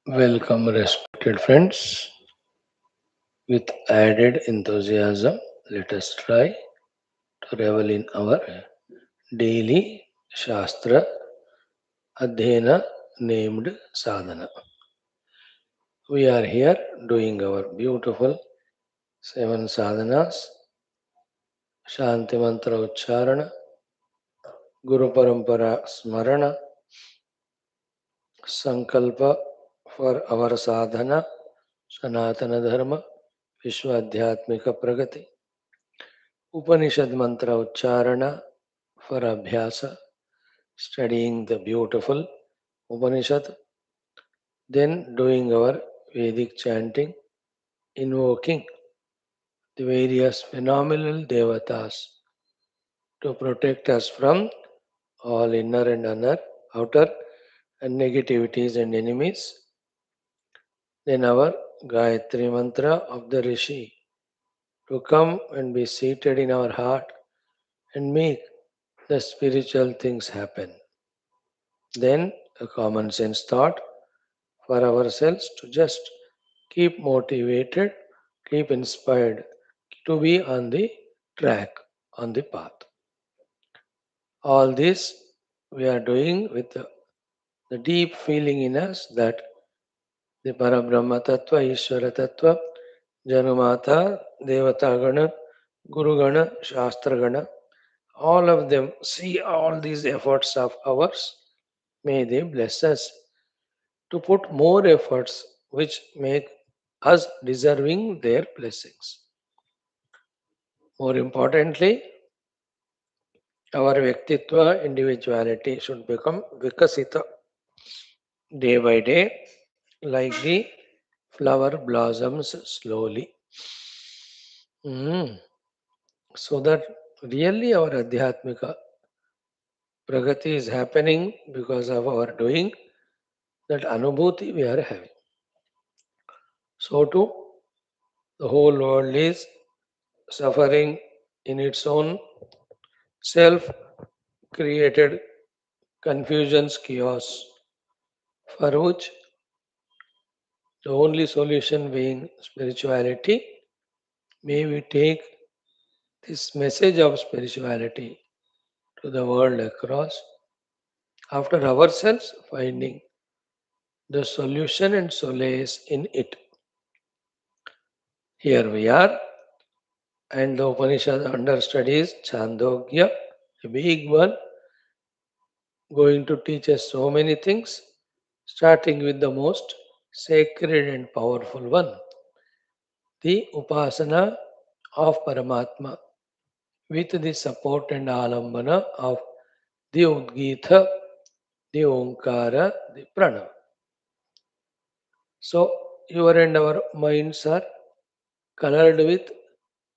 Welcome, respected friends. With added enthusiasm, let us try to revel in our daily Shastra Adhyana named Sadhana. We are here doing our beautiful seven sadhanas, Shanti Mantra Ucharana, Guru Parampara Smarana, Sankalpa for our sadhana, Sanatana Dharma, Vishwadhyatmika Pragati, Upanishad Mantra Ucharana for Abhyasa, studying the beautiful Upanishad, then doing our Vedic chanting, invoking the various phenomenal devatas to protect us from all inner and outer and negativities and enemies. Then our Gayatri mantra of the Rishi to come and be seated in our heart and make the spiritual things happen. Then a common sense thought for ourselves to just keep motivated, keep inspired to be on the track, on the path. All this we are doing with the deep feeling in us that the Parabrahma Tattva, Ishvara Tattva, Janumata, Devata Gana, Guru Gana, Shastra Gana, all of them see all these efforts of ours. May they bless us to put more efforts which make us deserving their blessings. More importantly, our Vyaktitva individuality should become Vikasita day by day, like the flower blossoms slowly. Mm. So that really our Adhyatmika Pragati is happening because of our doing, that Anubhuti we are having. So too, the whole world is suffering in its own self created confusions, chaos, for which the only solution being spirituality. May we take this message of spirituality to the world across, after ourselves finding the solution and solace in it. Here we are, and the Upanishad under studies Chandogya, a big one, going to teach us so many things, starting with the most sacred and powerful one, the Upasana of Paramatma, with the support and alambana of the Udgita, the Omkara, the Pranava. So, your and our minds are colored with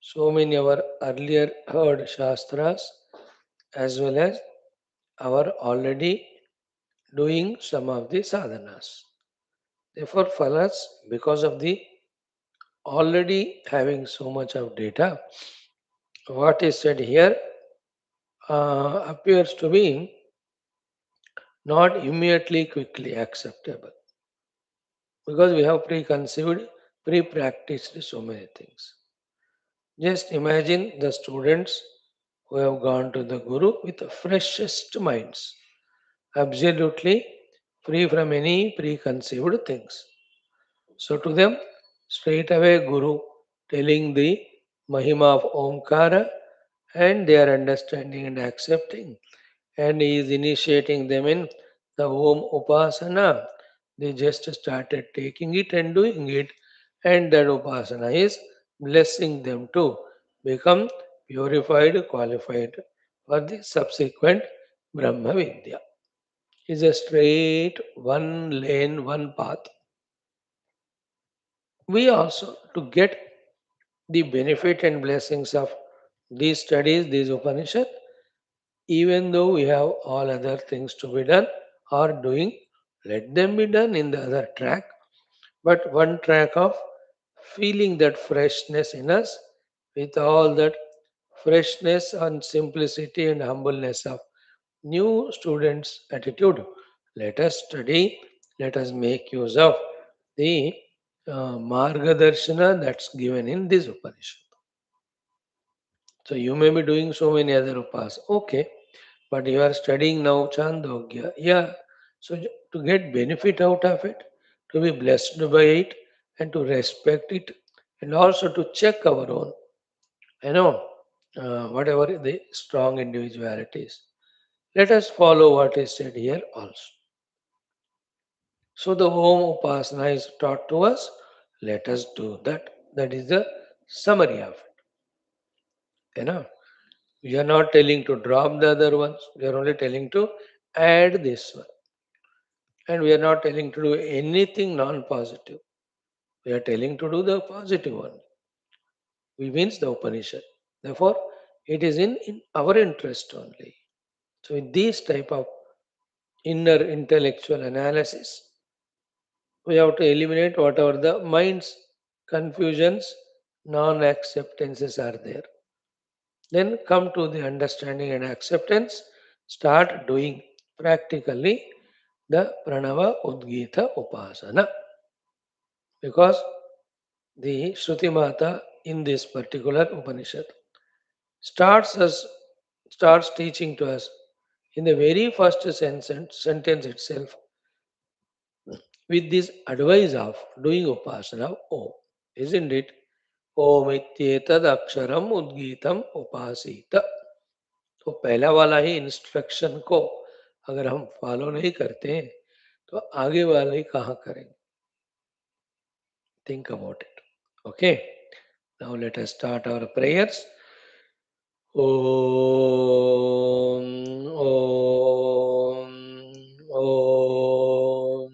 so many our earlier heard Shastras as well as our already doing some of the sadhanas. Therefore, for us, because of the already having so much of data, what is said here appears to be not immediately quickly acceptable because we have preconceived, pre-practiced so many things. Just imagine the students who have gone to the Guru with the freshest minds, absolutely free from any preconceived things. So to them, straight away Guru telling the Mahima of Omkara and they are understanding and accepting, and he is initiating them in the Om Upasana. They just started taking it and doing it, and that Upasana is blessing them to become purified, qualified for the subsequent Brahma Vidya. Is a straight one lane, one path. We also, to get the benefit and blessings of these studies, these Upanishad, even though we have all other things to be done or doing, let them be done in the other track. But one track of feeling that freshness in us with all that freshness and simplicity and humbleness of new students' attitude. Let us study, let us make use of the Margadarshana that's given in this Upanishad. So you may be doing so many other upas. Okay, but you are studying now Chandogya. Yeah. So to get benefit out of it, to be blessed by it, and to respect it, and also to check our own, you know, whatever the strong individualities. Let us follow what is said here also. So the Om Upasana is taught to us. Let us do that. That is the summary of it. You know, we are not telling to drop the other ones. We are only telling to add this one. And we are not telling to do anything non-positive. We are telling to do the positive one. We means the Upanishad. Therefore, it is in our interest only. So with this type of inner intellectual analysis, we have to eliminate whatever the mind's confusions, non-acceptances are there. Then come to the understanding and acceptance, start doing practically the Pranava Udgita Upasana. Because the Shruti Mata in this particular Upanishad starts us starts teaching to us in the very first sentence itself with this advice of doing Upasana of Om. Isn't it? Om ityetad aksharam udgitam upasita. तो पहला वाला ही instruction को अगर हम follow नहीं करते हैं तो आगे वाले कहाँ करेंगे? Think about it. Okay. Now let us start our prayers. Om Om Om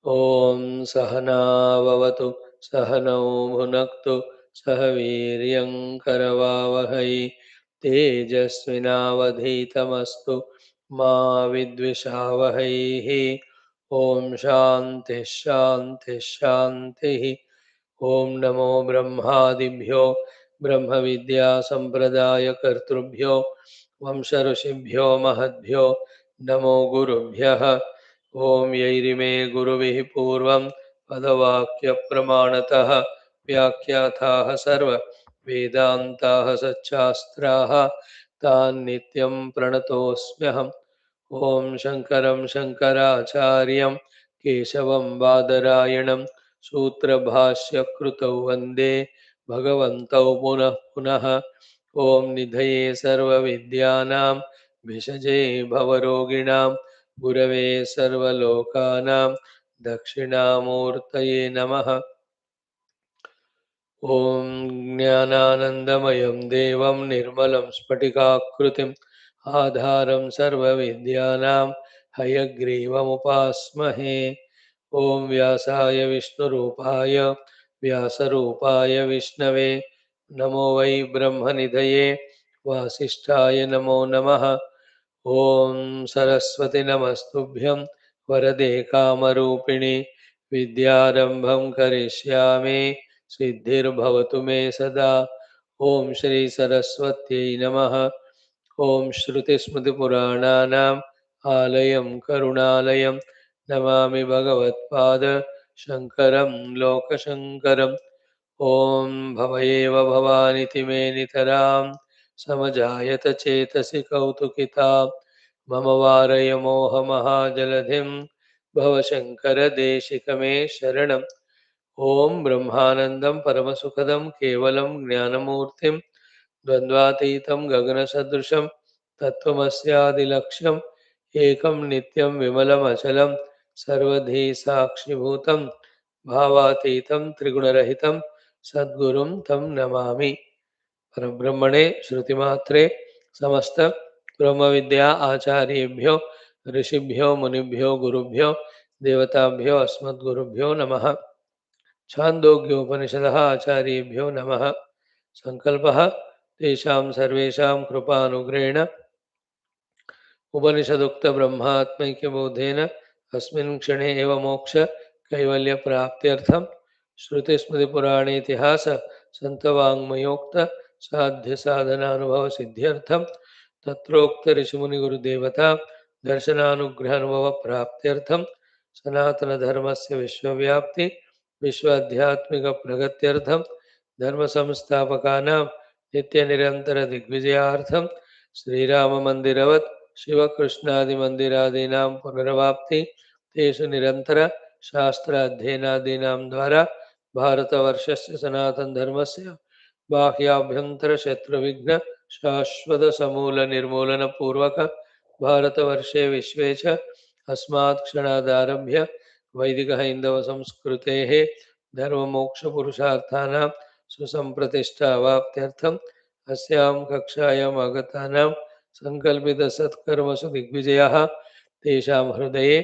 Om Sahana Vavatu Sahanau Bhunaktu Sahaviryam Karavavahai Tejasvinavadhitamastu Ma Vidvishavahai Om Shanti Shanti Shanti ओम नमो ब्रह्मादिभ्यो ब्रह्म विद्या संप्रदाय कर्तृभ्यो वंश ऋषिभ्यो महद्भ्यो नमो गुरुभ्यः ओम यैरिमे गुरुभिः पूर्वं पदवाक्य प्रमाणतः व्याख्याताः सर्व वेदान्ताः सच्चास्त्राः तान् नित्यं प्रणतोऽस्म्यहम् ओम शंकरं शंकराचार्यं केशवं बादरायणं सूत्रभाष्यकृतौ वन्दे भगवन्तौ पुनः पुनः ॐ निधये सर्वविद्यानां भिषजे भवरोगिणां गुरवे सर्वलोकानां दक्षिणामूर्तये नमः ॐ ज्ञानानन्दमयं देवं निर्मलं स्फटिकाकृतिम् आधारं सर्वविद्यानां हयग्रीवमुपास्महे ॐ व्यासाय विष्णुरूपाय व्यासरूपाय विष्णवे नमो वै ब्रह्मनिधये वासिष्ठाय नमो नमः ॐ सरस्वती नमस्तुभ्यं वरदे कामरूपिणि विद्यारम्भं करिष्यामि सिद्धिर्भवतु मे सदा ॐ श्री सरस्वत्यै नमः ॐ श्रुतिस्मृतिपुराणानाम् आलयं करुणालयं नमामि भगवत्पाद शङ्करं लोकशङ्करम् ॐ भव एव भवानिति मे नितरां समजायत चेतसि कौतुकिता मम वारय मोहमहाजलधिं भवशङ्करदेशिकमे शरणम् ॐ ब्रह्मानन्दं परमसुखदं केवलं ज्ञानमूर्तिं द्वन्द्वातीतं गगनसदृशं तत्त्वमस्यादिलक्ष्यम् एकं नित्यं विमलमचलं सर्वधी साक्षिभूतं भावातीतं त्रिगुणरहितं सद्गुरुं तं नमामि परब्रह्मणे श्रुतिमात्रे समस्त ब्रह्मविद्या आचार्येभ्यो ऋषिभ्यो मुनिभ्यो गुरुभ्यो देवताभ्यो अस्मद्गुरुभ्यो नमः छान्दोग्योपनिषदः आचार्येभ्यो नमः संकल्पः तेषां सर्वेषां कृपानुग्रहेण उपनिषदुक्त ब्रह्मात्मैक्यबोधेन अस्मिन् क्षणे एव मोक्ष कैवल्य प्राप्त्यर्थं श्रुतिस्मृतिपुराणेतिहास सन्तवाङ्मयोक्त साध्य साधनानुभव सिद्ध्यर्थं तत्रोक्त ऋषिमुनिगुरुदेवता दर्शनानुग्रह अनुभव प्राप्त्यर्थं सनातनधर्मस्य विश्वव्याप्ति विश्वाध्यात्मिकप्रगत्यर्थं धर्मसंस्थापकानां नित्यनिरन्तरदिग्विजयार्थं श्रीराममन्दिरवत् शिवकृष्णादिमन्दिरादीनां पुनरवाप्ति तेषु निरन्तर शास्त्राध्ययनादीनां द्वारा भारतवर्षस्य सनातनधर्मस्य बाह्याभ्यन्तरशत्रुविघ्न शाश्वतसमूलनिर्मूलनपूर्वक भारतवर्षे विश्वे च अस्मात् क्षणादारभ्य वैदिकहैन्दवसंस्कृतेः धर्ममोक्षपुरुषार्थानां सुसम्प्रतिष्ठावाप्त्यर्थम् अस्यां कक्षायाम् आगतानां सङ्कल्पितसत्कर्मसु दिग्विजयाः तेषां हृदये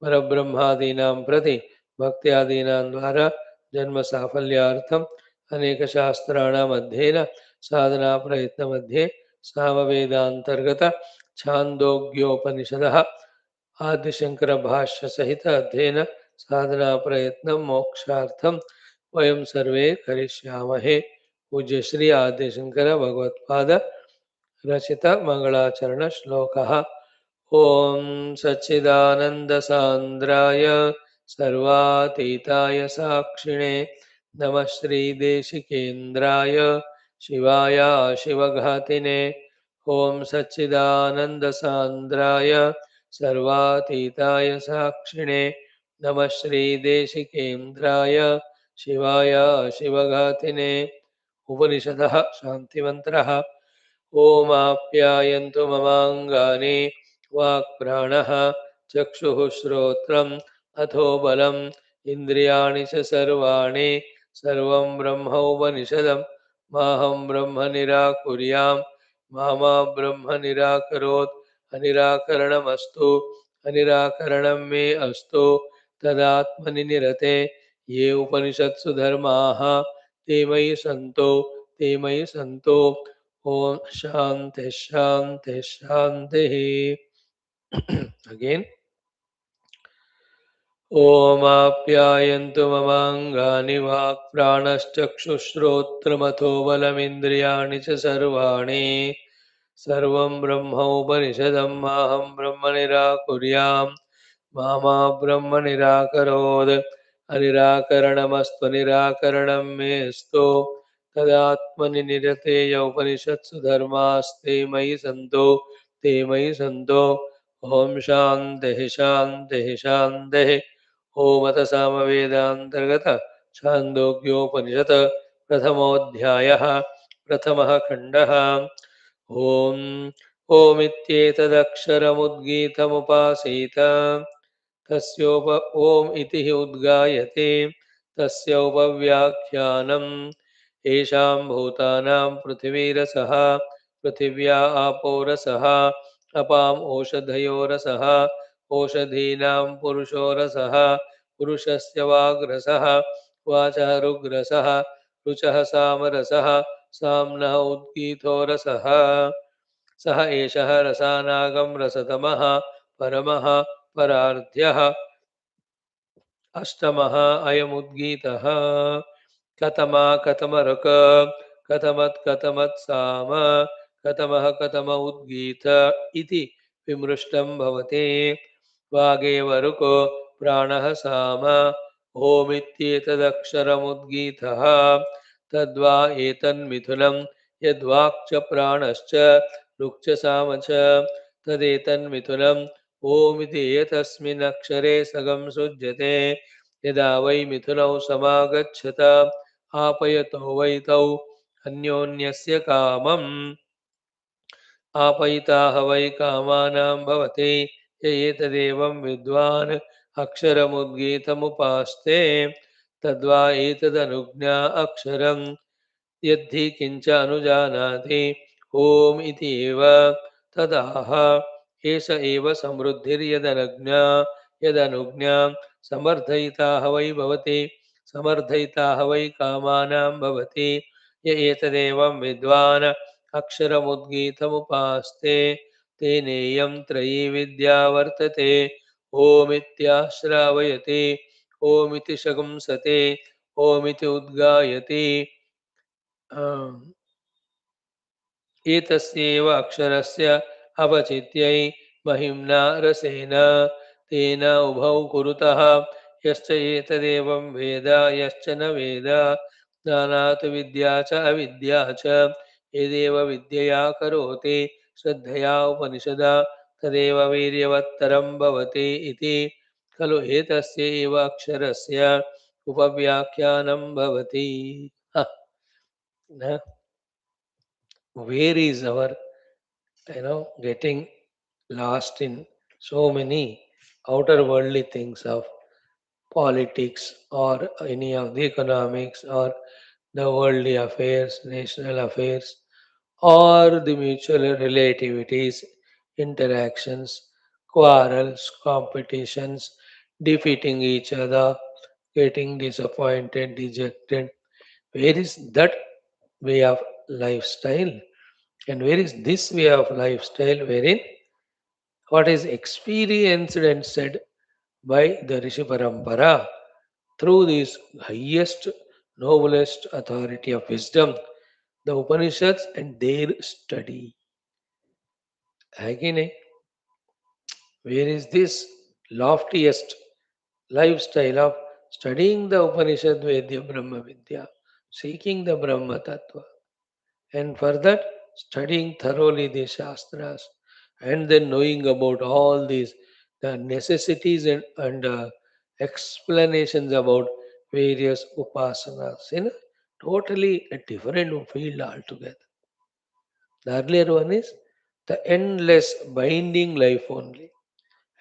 परब्रह्मादीनां प्रति भक्त्यादीनां द्वारा जन्मसाफल्यार्थम् अनेकशास्त्राणाम् अध्ययन साधनाप्रयत्नमध्ये सामवेदान्तर्गत छान्दोग्योपनिषदः आदिशंकर भाष्य सहित अध्ययन साधना प्रयत्न मोक्षार्थम वयं सर्वे करिष्यामहे। पूज्य श्री आदिशंकर भगवत्पाद रचित मंगलाचरण श्लोकः। ओम सच्चिदानंद सांद्राय सर्वातीताय साक्षिणे नमः श्री देशिकेन्द्राय शिवाय शिवघातिने। ओम सच्चिदानंद सांद्राय सर्वातीताय साक्षिणे नमः श्री देशिकेन्द्राय शिवाय शिवघातिने। उपनिषदः शान्तिमन्त्रः। ओमाप्यायन्तु ममाङ्गानि वाक्प्राणः चक्षुः श्रोत्रम् अथो बलम् इन्द्रियाणि च सर्वाणि सर्वं ब्रह्मोपनिषदम् माहं ब्रह्म निराकुर्यां मा ब्रह्म निराकरोत् अनिराकरणमस्तु अनिराकरणं मे अस्तु तदात्मनि निरते ये उपनिषत्सु धर्माः ते मयि सन्तो ओम शांति शांति शांति। अगेन ओमाप्यायन्तु ममाङ्गानि वाक्प्राणश्चक्षुश्रोत्रमथो बलमिन्द्रियाणि च सर्वाणि सर्वं ब्रह्मोपनिषदं माहं ब्रह्म निराकुर्यां मा ब्रह्म निराकरोत् अनिराकरणमस्तु निराकरणं मेऽस्तु तदात्मनि निरतेय उपनिषत्सु धर्मास्ते मयि सन्तो ते मयि सन्तो। ओम शान्तिः शान्तिः शान्तिः। ओमत सामवेदान्तर्गत छान्दोग्योपनिषत् प्रथमोऽध्यायः प्रथमः खण्डः। ओम ओमित्येतदक्षरमुद्गीतमुपासीत तस्योप ओम इति हि उद्गायते तस्योपव्याख्यानम् येषां भूतानां पृथिवीरसः पृथिव्या आपोरसः अपाम् ओषधयोरसः ओषधीनां पुरुषोरसः पुरुषस्य वाग्रसः वाचः ऋग्रसः रुचः सामरसः साम्नः उद्गीतोरसः सः एषः रसानागं रसतमः परमः परार्ध्यः अष्टमः अयमुद्गीतः कतमा कतमरुक कतमत्कतमत्साम कतमः कतम उद्गीत इति विमृष्टं भवति। वागेव रुको प्राणः साम ओमित्येतदक्षरमुद्गीतः तद्वा एतन्मिथुनं यद्वाक् च प्राणश्च ऋक् च साम च तदेतन्मिथुनम् ओमिति एतस्मिन् अक्षरे सगं सृज्यते यदा वै मिथुनौ समागच्छत आपयतो वै तौ अन्योन्यस्य कामम् आपयिताः वै कामानां भवति य एतदेवं विद्वान् अक्षरमुद्गीतमुपास्ते तद्वा एतदनुज्ञा अक्षरम् यद्धि किंच अनुजानाति ओम इति एव तदाह एष एव समृद्धिर्यदनुज्ञा यदनुज्ञा समर्थयिताः वै भवति समर्थयिताः वै कामानां भवति य एतदेवं विद्वान् अक्षरमुद्गीतमुपास्ते तेनेयं त्रयी विद्या वर्तते ओमित्याश्रावयति ओमिति शगुंसते ओमिति उद्गायति एतस्यैव अक्षरस्य अपचित्यै महिम्ना रसेन तेन उभौ कुरुतः यश्च एतदेवं वेद यश्च न वेद ज्ञानात् विद्या च अविद्या च यदेव विद्यया करोति श्रद्धया उपनिषदा तदेव वीर्यवत्तरं भवति इति खलु एतस्य एव अक्षरस्य उपव्याख्यानं भवति. Huh. Now, where is our getting lost in so many outer worldly things of politics or any of the economics or the worldly affairs, national affairs, or the mutual relativities, interactions, quarrels, competitions, defeating each other, getting disappointed, dejected. Where is that way of lifestyle? And where is this way of lifestyle wherein what is experienced and said by the Rishi Parampara through this highest, noblest authority of wisdom, the Upanishads and their study. Again, where is this loftiest lifestyle of studying the Upanishad Vedya Brahma Vidya, seeking the Brahma Tattva, and for that studying thoroughly the Shastras, and then knowing about all these the necessities and explanations about various upasanas in a totally a different field altogether. The earlier one is the endless binding life only.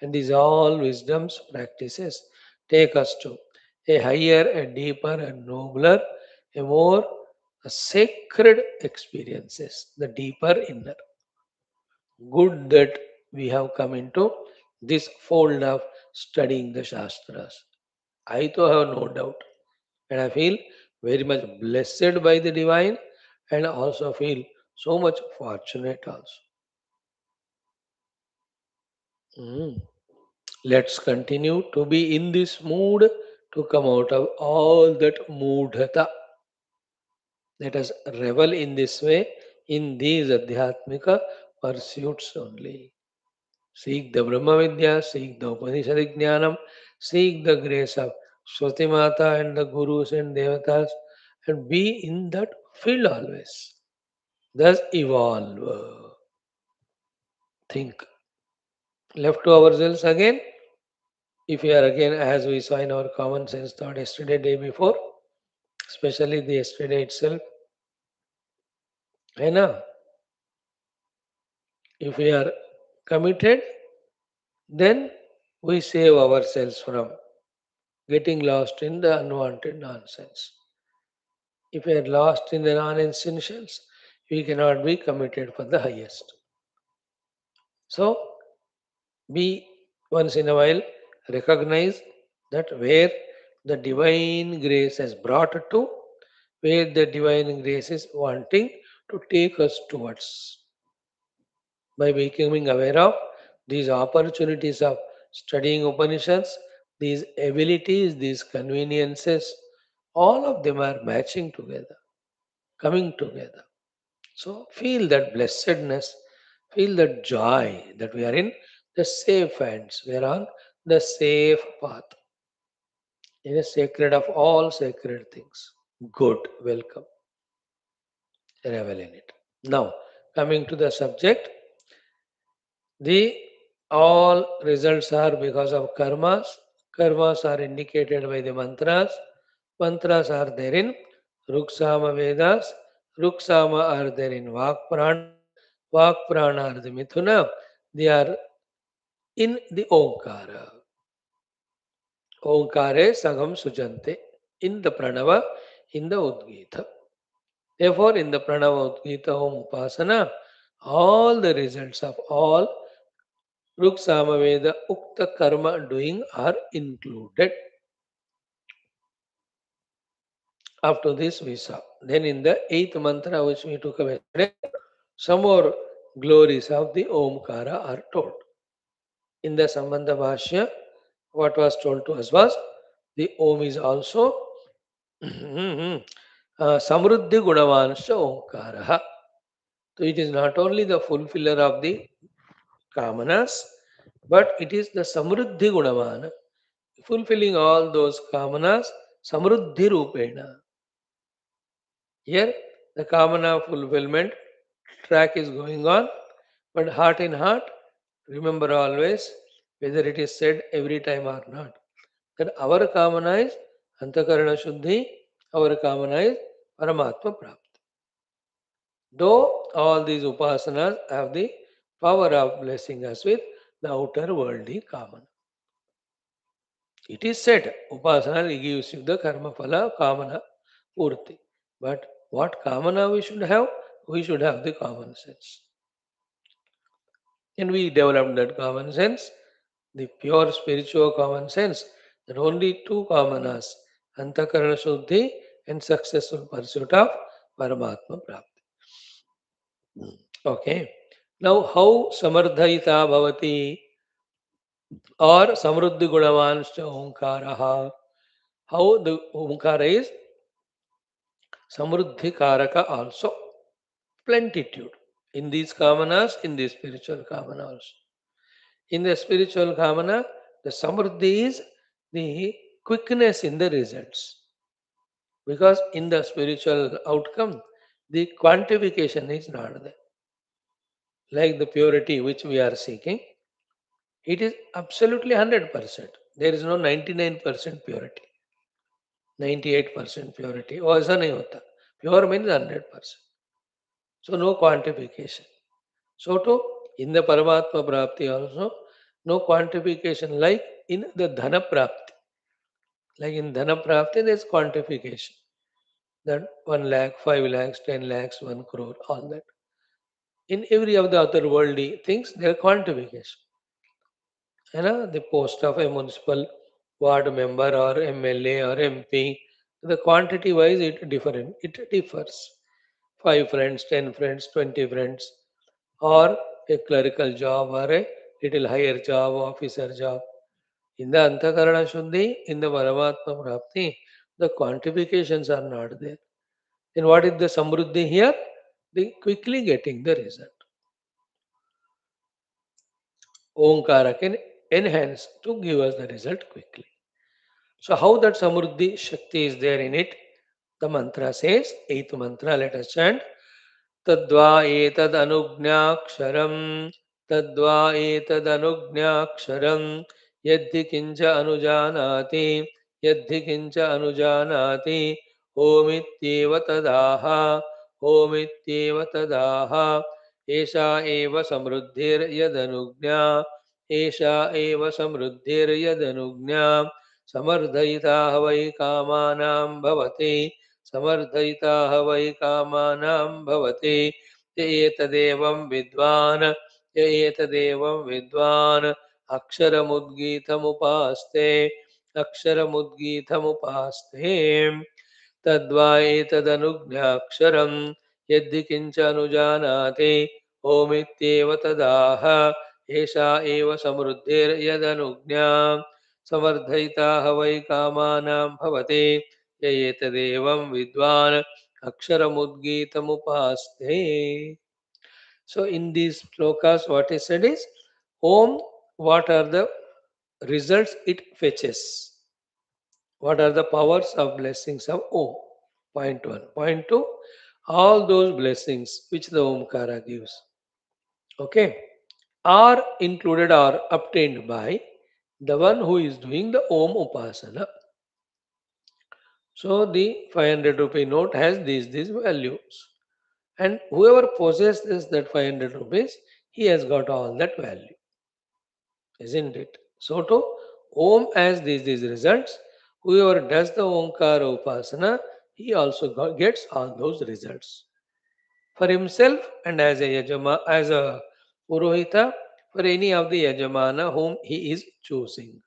And these all wisdoms practices take us to a higher, a deeper, and nobler, a more sacred experiences, the deeper inner. Good that we have come into this fold of studying the Shastras. I too have no doubt. And I feel very much blessed by the divine and also feel so much fortunate also. Mm. Let's continue to be in this mood to come out of all that moodhata. Let us revel in this way in these adhyatmika pursuits only. Seek the Brahma Vidya, seek the Upanishad Jnanam, seek the grace of Shruti Mata and the Gurus and Devatas, and be in that field always. Thus evolve. Think. Left to ourselves again, if we are again, as we saw in our common sense thought yesterday, day before, especially the yesterday itself, I know, if we are committed, then we save ourselves from getting lost in the unwanted nonsense. If we are lost in the non-essentials, we cannot be committed for the highest. So, be once in a while recognize that where the divine grace has brought to, where the divine grace is wanting to take us towards. By becoming aware of these opportunities of studying Upanishads, these abilities, these conveniences, all of them are matching together, coming together. So feel that blessedness, feel that joy that we are in the safe hands, we are on the safe path, in a sacred of all sacred things. Good, welcome, revel in it. Now, coming to the subject, the all results are because of karmas. Karmas are indicated by the mantras. Mantras are there in Ruksama Vedas. Ruksama are there in Vak Prana. Vak Prana are the Mithuna. They are in the Omkara. Omkare Sagam Sujante. In the Pranava, in the Udgita. Therefore, in the Pranava Udgita Om Upasana, all the results of all Ruk Samaveda Ukta Karma doing are included. After this we saw. Then in the eighth mantra which we took up yesterday, some more glories of the Omkara are told. In the Sambandha Bhashya, what was told to us was the Om is also Samruddhi Gunavansha Omkara. So it is not only the fulfiller of the Kamanas, but it is the Samruddhi Gunamana, fulfilling all those kamanas, Samruddhi Rupena. Here, the kamana fulfillment track is going on, but heart in heart, remember always, whether it is said every time or not, that our kamana is Antakarana Shuddhi, our kamana is Paramatma Prapti. Though all these upasanas have the power of blessing us with the outer worldly kamana. It is said, upasana gives you the karma phala kamana purti. But what kamana we should have? We should have the common sense. And we developed that common sense, the pure spiritual common sense, that only two kamanas, antakarana shuddhi and successful pursuit of Paramatma Prapti. Okay. Now, how samardhaita bhavati or samruddhi gunavanscha omkaraha? How the omkara is samruddhi karaka also. Plentitude. In these kamanas, in the spiritual kamana also. In the spiritual kamana, the samruddhi is the quickness in the results. Because in the spiritual outcome, the quantification is not there. Like the purity which we are seeking, it is absolutely 100%. There is no 99% purity, 98% purity. Oh, ऐसा नहीं होता. Pure means 100%. So no quantification. So too, in the Paramatma Prapti also, no quantification like in the Dhana Prapti. Like in Dhana Prapti, there is quantification. That 1 lakh, 5 lakhs, 10 lakhs, 1 crore, all that. In every of the other worldly things, there are quantification. The post of a municipal ward member or MLA or MP, the quantity wise it differs. 5 friends, 10 friends, 20 friends, or a clerical job or a little higher job, officer job. In the Antakarana Shuddhi, in the Paramatma Prapti, the quantifications are not there. Then what is the Samruddhi here? The quickly getting the result. Omkara can enhance to give us the result quickly. So how that Samruddhi Shakti is there in it? The mantra says, eighth mantra, let us chant. तद्वा एतदनुज्ञाक्षरं तद्वा एतदनुज्ञाक्षरं यद्धि किञ्च अनुजानाति यद्धि किञ्च अनुजानाति ओमित्येव तदाह ओमित्येव तदाह एषा एव समृद्धिर्यदनुज्ञा एषा एव समृद्धिर्यदनुज्ञा समर्दयिता वै कामानां भवति समर्दयिता वै कामानां भवति य एतदेवं विद्वान् य एतदेवं विद्वान् अक्षरमुद्गीतमुपास्ते अक्षरमुद्गीतमुपास्ते तद्वा एतदनुज्ञाक्षरं यद्धि किञ्च अनुजानाति ओमित्येव तदाह एषा एव समृद्धिर्यदनुज्ञा समर्धयिता वै कामानां भवति य एतदेवं विद्वान् अक्षरमुद्गीतमुपास्ते. So in these slokas what is said is Om, what are the results it fetches? What are the powers of blessings of Om? Point one. Point two, all those blessings which the Omkara gives, okay, are included or obtained by the one who is doing the Om Upasana. So the 500 rupee note has these values. And whoever possesses that 500 rupees, he has got all that value. Isn't it? So to Om has these results. Whoever does the Omkara Upasana, he also gets all those results. For himself and as a as a Purohita, for any of the Yajamana whom he is choosing.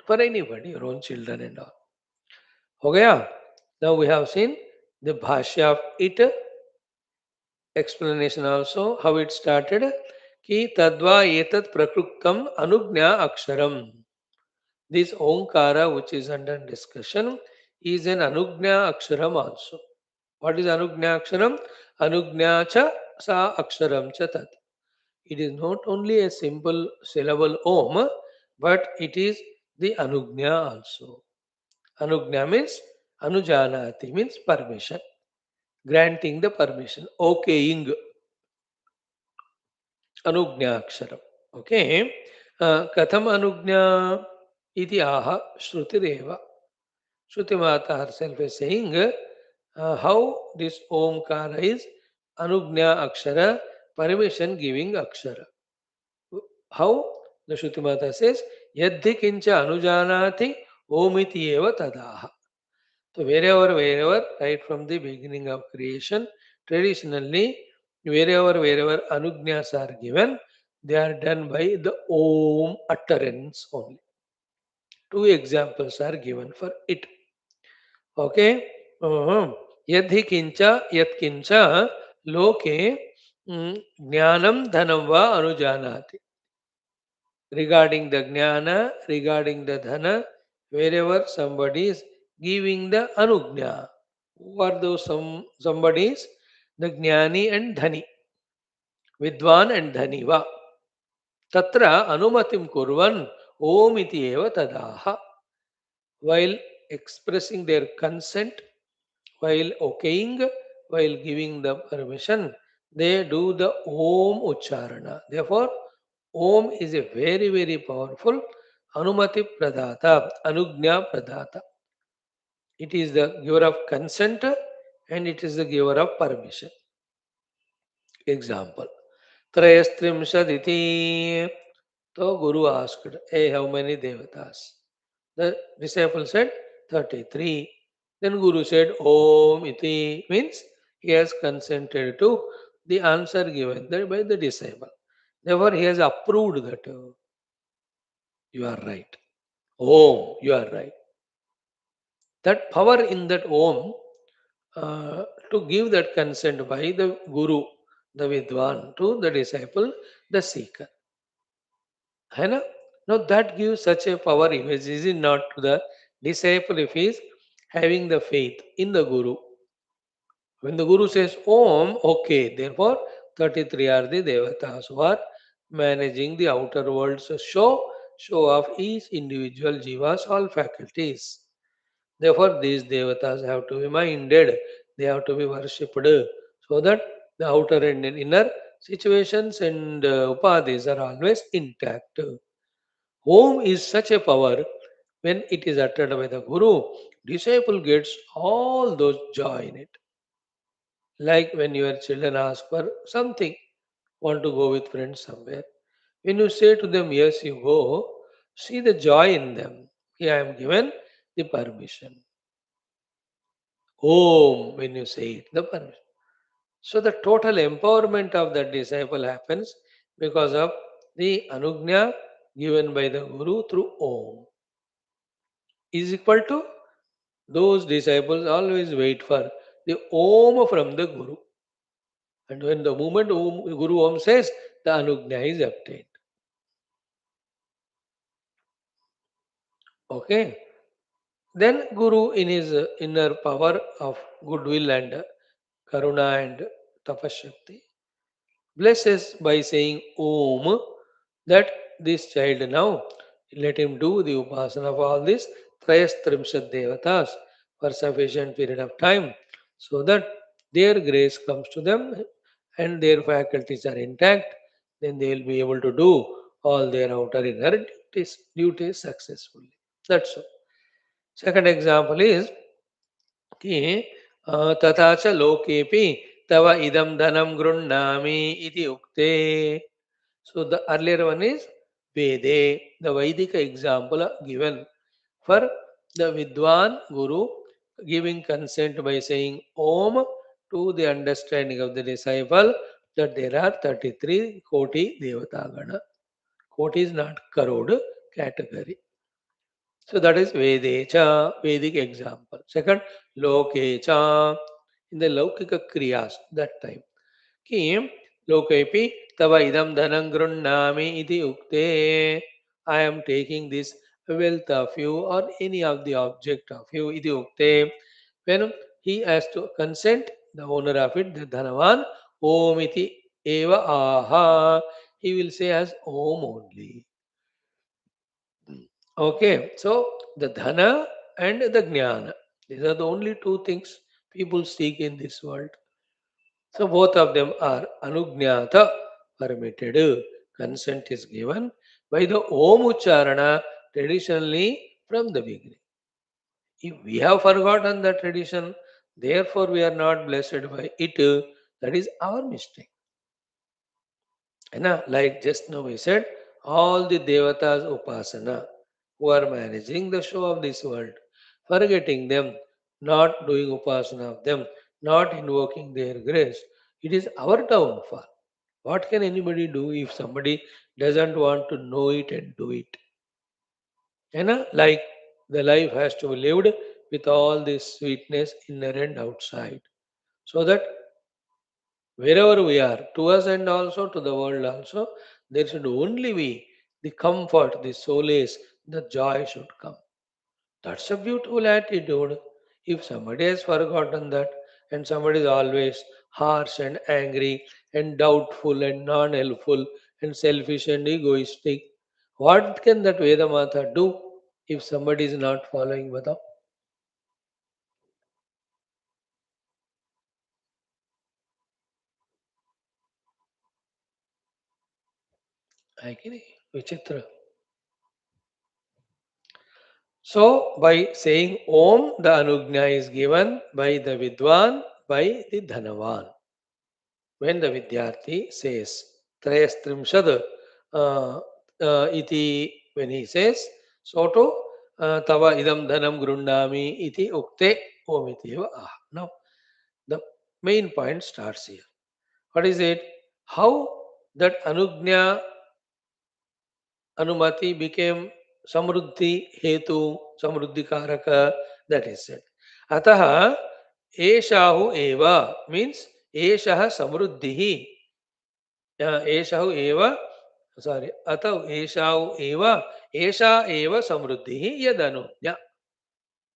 For anybody, your own children and all. हो गया? Now we have seen the Bhashya of it, explanation also, how it started. Ki tadva etat prakruktam anugnya aksharam. This Omkara, which is under discussion, is an anugnya aksharam also. What is anugnya aksharam? Anugnya cha sa aksharam cha tat. It is not only a simple syllable Om, but it is the Anugnya also. Anugnya means Anujanati means permission, granting the permission, okaying Anugnya Okay. Katham Anugnya iti aha Shrutireva. Shruti Mata herself is saying how this Omkara is Anugnya Akshara, permission giving Akshara. How? The Shruti Mata says, Yadhi kincha anujanati omiti eva tadaha. So wherever, right from the beginning of creation, traditionally, wherever anugnyas are given, they are done by the Om utterance only. Two examples are given for it. Okay? Yadhi kincha, yat kincha, loke jnanam dhanam va anujanati. Regarding the jnana, regarding the dhana, wherever somebody is giving the anugnya. Who are those somebodies? The jnani and dhani, vidwan and dhaniva. Tatra anumatim kurvan om iti eva tadaha. While expressing their consent, while okaying, while giving the permission, they do the Om Ucharana. Therefore, Om is a very powerful Anumati Pradata, Anugnya Pradata. It is the giver of consent and it is the giver of permission. Example. Trayastrimshaditi. So Guru asked, hey, how many devatas? The disciple said, 33. Then Guru said, Om iti, means he has consented to the answer given there by the disciple. Therefore, he has approved that you are right. Om, you are right. That power in that Om to give that consent by the Guru, the Vidwan, to the disciple, the seeker. है ना? Now that gives such a power image, is it not, to the disciple if he is having the faith in the Guru. When the Guru says Om, okay, therefore 33 are the Devatas who are managing the outer world's show of each individual Jiva's all faculties. Therefore, these Devatas have to be minded, they have to be worshipped so that the outer and inner situations and upadhis are always intact. Om is such a power when it is uttered by the Guru, disciple gets all those joy in it. Like when your children ask for something, want to go with friends somewhere. When you say to them, yes, you go, see the joy in them. Here I am given the permission. Om, when you say it, the permission. So the total empowerment of that disciple happens because of the anugnya given by the Guru through Om. Is equal to those disciples always wait for the Om from the Guru. And when the moment Guru Om says, the Anugnya is obtained. Okay. Then Guru, in his inner power of goodwill and karuna and tapashakti, blesses by saying Om that this child now, let him do the upasana of all these Trayastrimshat Devatas for sufficient period of time so that their grace comes to them and their faculties are intact, then they will be able to do all their outer inner duties successfully. That's all. Second example is कि तथा च लोकेपि तव idam dhanam गृह्णामि iti ukte. So the earlier one is Vede, the Vedic example given for the Vidwan Guru giving consent by saying Om to the understanding of the disciple that there are 33 Koti Devatagana. Koti is not Karod category. So that is Vedecha, Vedic example. Second, Lokecha, in the Laukika Kriyas, that time. Kim, Lokepi, Tava idam dhanam grunnami iti ukte. I am taking this wealth of you or any of the object of you, iti ukte. When he has to consent, the owner of it, the Dhanavan, Om iti eva aha. he will say as Om only. Okay, so the dhana and the jnana, these are the only two things people seek in this world. So both of them are anujnata, permitted. Consent is given by the Om Ucharana traditionally from the beginning. If we have forgotten the tradition, therefore we are not blessed by it, that is our mistake. Like just now we said, all the devatas upasana who are managing the show of this world, forgetting them, not doing upasana of them, not invoking their grace, it is our downfall. What can anybody do if somebody doesn't want to know it and do it? Like the life has to be lived with all this sweetness inner and outside. So that wherever we are, to us and also to the world also, there should only be the comfort, the solace, the joy should come. That's a beautiful attitude. If somebody has forgotten that and somebody is always harsh and angry and doubtful and non-helpful and selfish and egoistic, what can that Veda Mata do if somebody is not following Veda? Agree. Vichitra. So, by saying Om, the Anugnya is given by the Vidwan, by the Dhanavan. When the Vidyarthi says Trayastrimshad iti, when he says, Soto Tava idam dhanam grundami iti ukte Om iti eva ah. Now, the main point starts here. What is it? How that Anugnya Anumati became Samruddhi Hetu, Samruddhi Karaka, that is said. Ataha Eshahu Eva means Eshaha Samruddhihi. Eshahu Eva, sorry, Atav Eshahu Eva, Esha Eva Samruddhihi Yadanu. Yeah,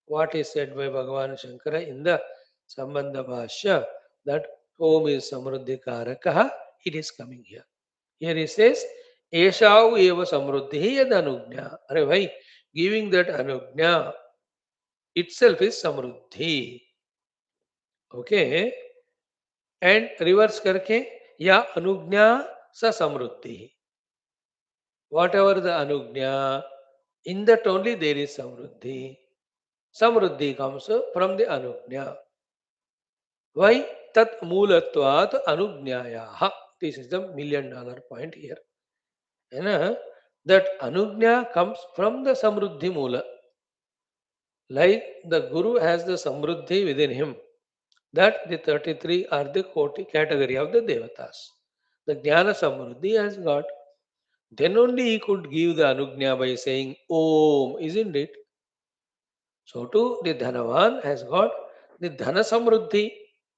what is said by Bhagavan Shankara in the Sambandha Bhashya that Om is Samruddhi Karakaha, it is coming here. Here he says, Eshav eva samruddhi yad anugnya. Are bhai, giving that anugnya itself is samruddhi. Okay. And reverse करके या अनुज्ञा सा समृद्धि. Whatever the anugnya, in that only there is samruddhi. Samruddhi comes from the anugnya. Why? Tat moolatvat anugnyaya. This is the $1,000,000 point here. That anugnya comes from the samruddhi moola. Like the Guru has the samruddhi within him, that the 33 are the category of the devatas. The jnana samruddhi has got. Then only he could give the anugnya by saying Om, isn't it? So too the dhanavan has got the dhana samruddhi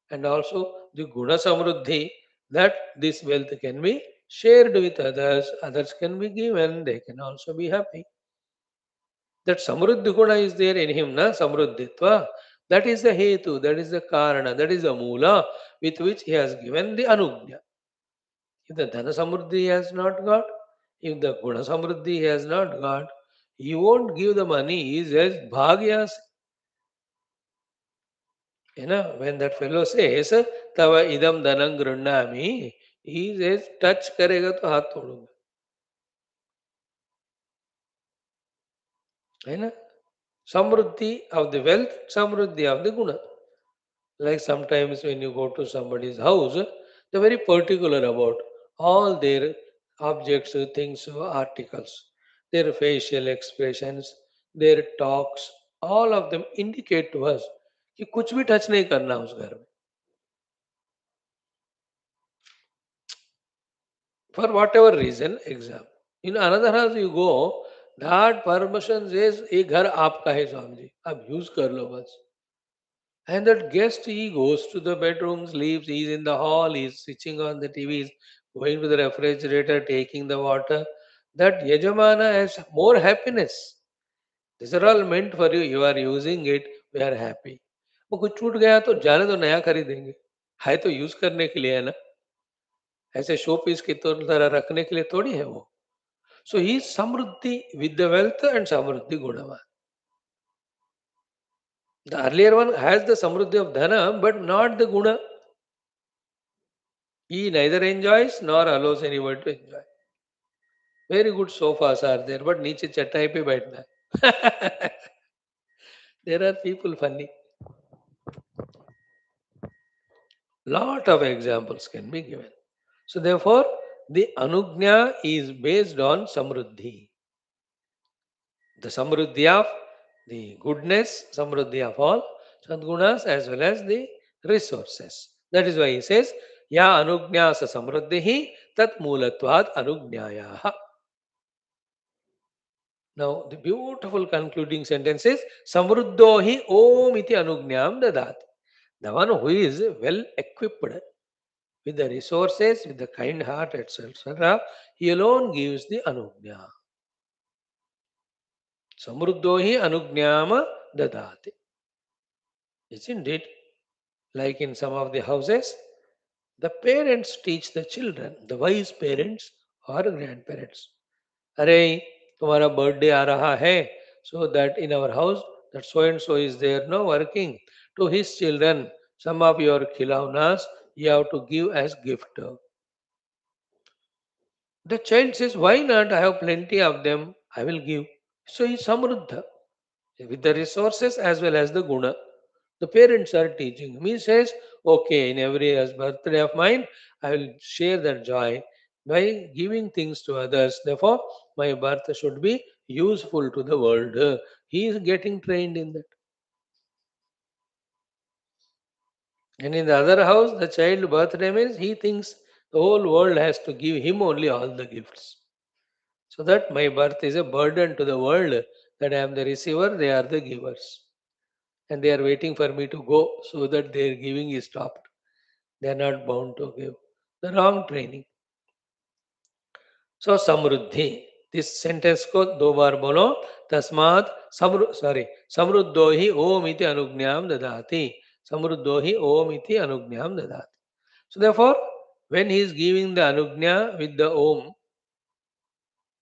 and also the guna samruddhi, that this wealth can be shared with others, others can be given, they can also be happy. That samruddhi guna is there in him, na samruddhitva. That is the hetu, that is the karana, that is the moola with which he has given the anugnya. If the dhana samruddhi he has not got, if the guna samruddhi he has not got, he won't give the money, he says bhagyas. When that fellow says, Tava idam dhanam grunami, he says, touch karega to हाथ तोड़ूंगा. है ना? Samruddhi of the wealth, samruddhi of the guna. Like sometimes when you go to somebody's house, they're very particular about all their objects, things, articles, their facial expressions, their talks, all of them indicate to us कि कुछ भी touch नहीं करना उस घर में. For whatever reason, example. In another house you go, that permission says ये घर आपका है स्वामी जी, आप यूज कर लो बस. And that guest, he goes to the bedroom, sleeps, he's in the hall, he's switching on the TVs, going to the refrigerator, taking the water. That Yajamana has more happiness. These are all meant for you. You are using it, we are happy. वो कुछ टूट गया तो जाने दो, नया खरीदेंगे. है तो यूज करने के लिए है ना. ऐसे शो पीस की तरह रखने के लिए थोड़ी है वो. So he is samruddhi with the wealth and samruddhi gunava. The earlier one has the samruddhi of dhana, but not the guna. He neither enjoys nor allows anyone to enjoy. Very good sofas are there, but नीचे चटाई पे बैठना है. There are people funny. Lot of examples can be given. So therefore, the anugnya is based on samruddhi. The samruddhi of the goodness, samruddhi of all sadgunas as well as the resources. That is why he says, Ya anugnasa samruddhi tat moolatvad anugnayaha. Now, the beautiful concluding sentence is, Samruddho hi om iti anugnyam dadat. The one who is well equipped with the resources, with the kind heart, etc., he alone gives the anugnya. Samruddho hi anugnyama dadati. Isn't it? Like in some of the houses, the parents teach the children, the wise parents or grandparents. अरे तुम्हारा birthday आ रहा है, so that in our house that so and so is there no working, to his children some of your khilaunas you have to give as gift. The child says, why not, I have plenty of them, I will give. So he is samruddha with the resources as well as the guna. The parents are teaching him. He says, okay, in every year's birthday of mine, I will share that joy by giving things to others. Therefore, my birth should be useful to the world. He is getting trained in that. And in the other house, the child birthday means he thinks the whole world has to give him only all the gifts. So that my birth is a burden to the world, that I am the receiver, they are the givers. And they are waiting for me to go so that their giving is stopped. They are not bound to give. The wrong training. So samruddhi. This sentence को दो बार बोलो. तस्मात् समृद्धो ही ओम इति अनुज्ञाम ददाति. समृद्धो ही ओम इति अनुज्ञाम ददाति. So therefore, when he is giving the anugnya with the om,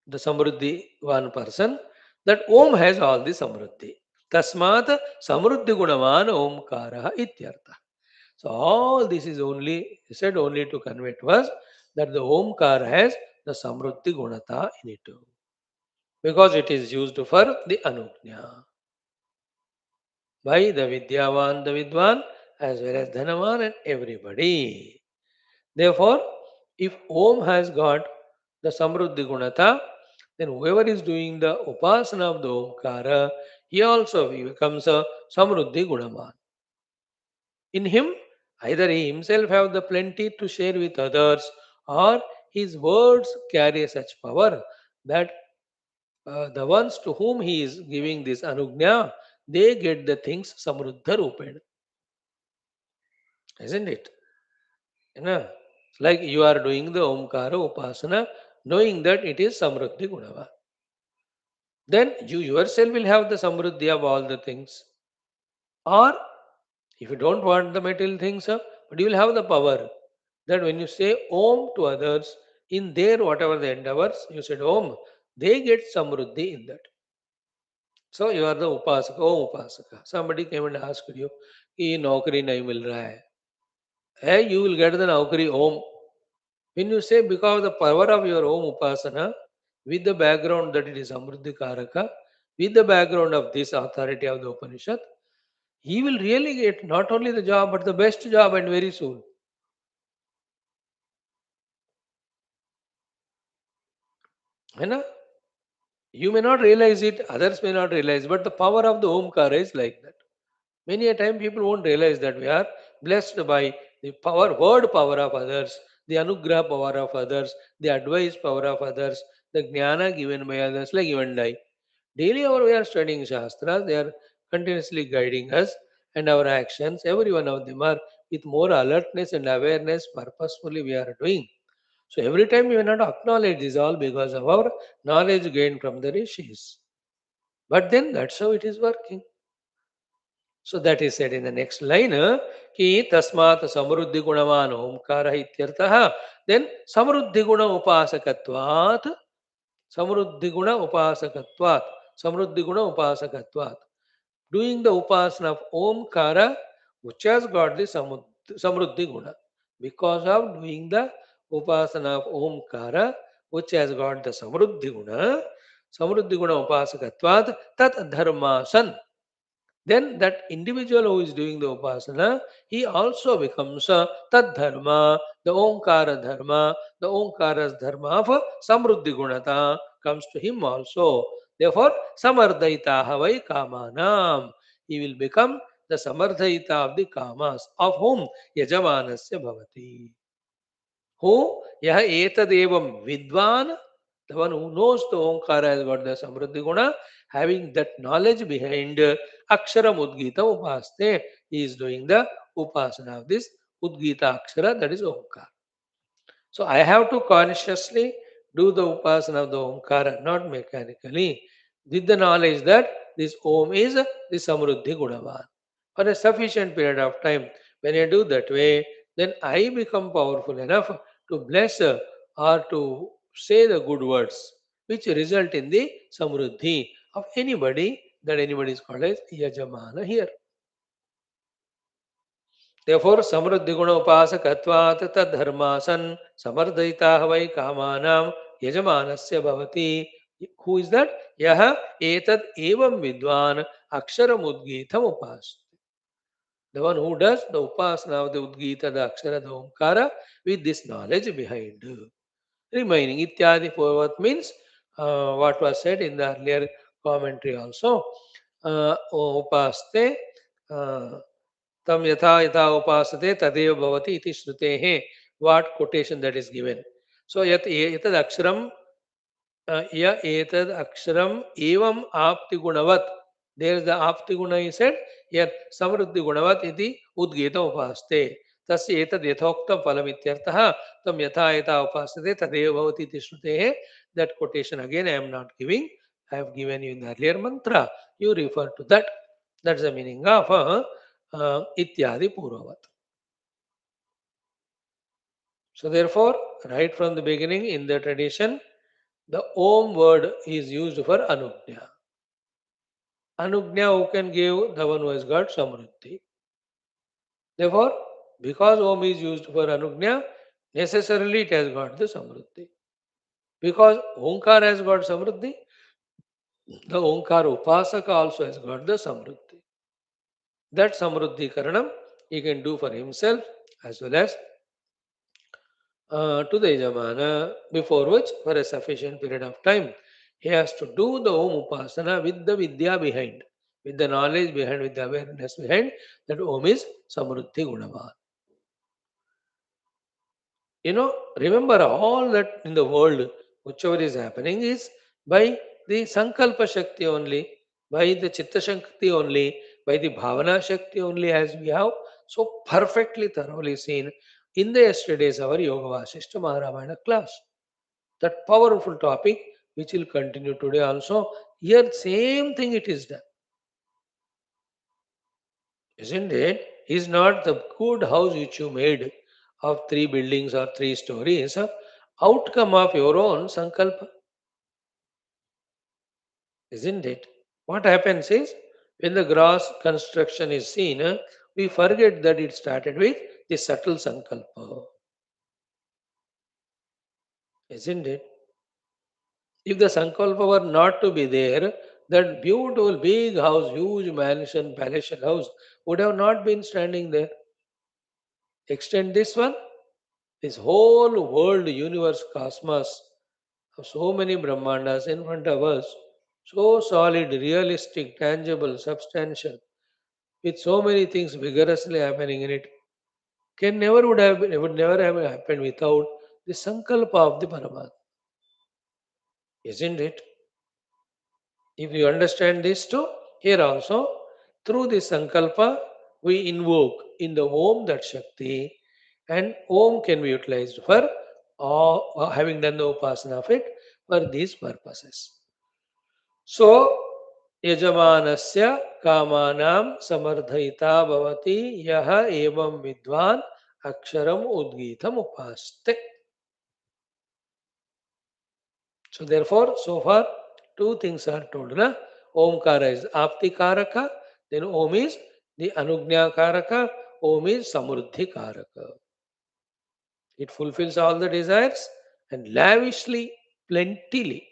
the samruddhi one person, that om has all the samruddhi. Tasmat samruddhi gunavan omkara ityartha. So all this is only said only to convey to us that the Omkar has the Samruddhi Gunata in it because it is used for the Anugnya by the Vidyavan, the Vidwan, as well as Dhanavan and everybody. Therefore, if Om has got the Samruddhi Gunata, then whoever is doing the Upasana of the Omkara, he also becomes a Samruddhi Gunaman. In him, either he himself have the plenty to share with others, or his words carry such power that the ones to whom he is giving this anugnya, they get the things samruddha rupena. Isn't it? You know, it's like you are doing the Omkara Upasana, knowing that it is Samruddhi Gunava. Then you yourself will have the Samruddhi of all the things. Or if you don't want the material things, but you will have the power that when you say Om to others, in their whatever the endeavors, you said Om, they get Samruddhi in that. So you are the Upasaka, Om Upasaka. Somebody came and asked you, कि नौकरी नहीं मिल रहा है. Hey, you will get the Naukari Om. When you say because of the power of your Om Upasana, with the background that it is Samruddhi Karaka, with the background of this authority of the Upanishad, he will really get not only the job but the best job and very soon. है ना? You may not realize it, others may not realize, but the power of the Omkara is like that. Many a time people won't realize that we are blessed by the power, word power of others, the Anugraha power of others, the advice power of others, the Jnana given by others, like you and I. Daily hour we are studying Shastras, they are continuously guiding us, and our actions, every one of them are with more alertness and awareness, purposefully we are doing. So every time we will not acknowledge this all because of our knowledge gained from the rishis. But then that's how it is working. So that is said in the next line, ki tasmat samruddhi gunavan omkara ityartah. Then samruddhi guna upasakatvat, samruddhi guna upasakatvat, samruddhi guna upasakatvat. Doing the upasana of omkara, which has got the samruddhi guna. Because of doing the upasana of omkara, which has got the samruddhi guna upasakatvat, tat dharmasan. Then that individual who is doing the upasana, he also becomes tad dharma, the omkara dharma, the omkara's dharma of samruddhi gunata comes to him also. Therefore, samardhaita havai kamanam. He will become the samardhaita of the kamas, of whom yajamanasya bhavati. Who yah etadevam vidvan, the one who knows the Omkara has got the Samruddhi Guna, having that knowledge behind Akshara Udgita Upaste, he is doing the Upasana of this Udgita Akshara, that is Omkara. So I have to consciously do the Upasana of the Omkara, not mechanically, with the knowledge that this Om is the Samruddhi Gunavan. For a sufficient period of time, when I do that way, then I become powerful enough to bless or to say the good words, which result in the Samruddhi of anybody, that anybody is called as Yajamana here. Therefore, Samruddhi Guna Upasakatvat tad dharmasan samardhita vai kamanam yajamanasya bhavati. Who is that? Yaha etad evam vidwan aksharam udgitam upas. The one who does the upasana of the Udgita, the Akshara, the Omkara, with this knowledge behind. Remaining Ityadi Purvat means what was said in the earlier commentary also. Upaste tam yatha yatha upasate tadev bhavati iti shrutehe. What quotation that is given. So yatad aksharam ya etad aksharam evam apti gunavat. There is the apti guna he said, yet samruddhi gunavat iti udgita upaste. तस्य एतद् यथोक्तं फलमित्यर्थः तं यथा यथा उपासते तदेव भवति इति श्रुतेः. That quotation again I am not giving. I have given you in the earlier mantra. You refer to that. That's the meaning of ityadi purvavat. So therefore, right from the beginning in the tradition, the Om word is used for Anugnya. Anugnya who can give? The one who has got Samruddhi. Therefore, because Om is used for Anugnya, necessarily it has got the Samruddhi. Because Omkar has got Samruddhi, the Omkar Upasaka also has got the Samruddhi. That Samruddhi Karanam he can do for himself as well as to the Yajamana, before which, for a sufficient period of time, he has to do the Om Upasana with the Vidya behind, with the knowledge behind, with the awareness behind, that Om is Samruddhi Gunavan. Remember all that in the world, whichever is happening, is by the Sankalpa Shakti only, by the Chitta Shakti only, by the Bhavana Shakti only, as we have so perfectly thoroughly seen in the yesterday's our Yoga Vasishta Maharavana class. That powerful topic which will continue today also. Here, same thing it is done. Isn't it? Is not the good house which you made of 3 buildings or 3 stories a outcome of your own sankalpa? Isn't it? What happens is when the gross construction is seen, we forget that it started with the subtle sankalpa. Isn't it? If the sankalpa were not to be there, that beautiful big house, huge mansion, palatial house would have not been standing there. Extend this one, this whole world, universe, cosmos, of so many Brahmandas in front of us, so solid, realistic, tangible, substantial, with so many things vigorously happening in it, would never have happened without the sankalpa of the Paramatma. Isn't it? If you understand this too, here also, through this sankalpa, we invoke in the Om that Shakti, and Om can be utilized for having done the upasana of it for these purposes. So, यजमानस्य कामानां समर्थयिता भवति यः एवं विद्वान् अक्षरम उद्गीतम उपास्ते. So therefore, so far two things are told. Na? Omkara is apti karaka, then Om is the anugnya karaka, Om is samruddhi karaka. It fulfills all the desires and lavishly, plentifully,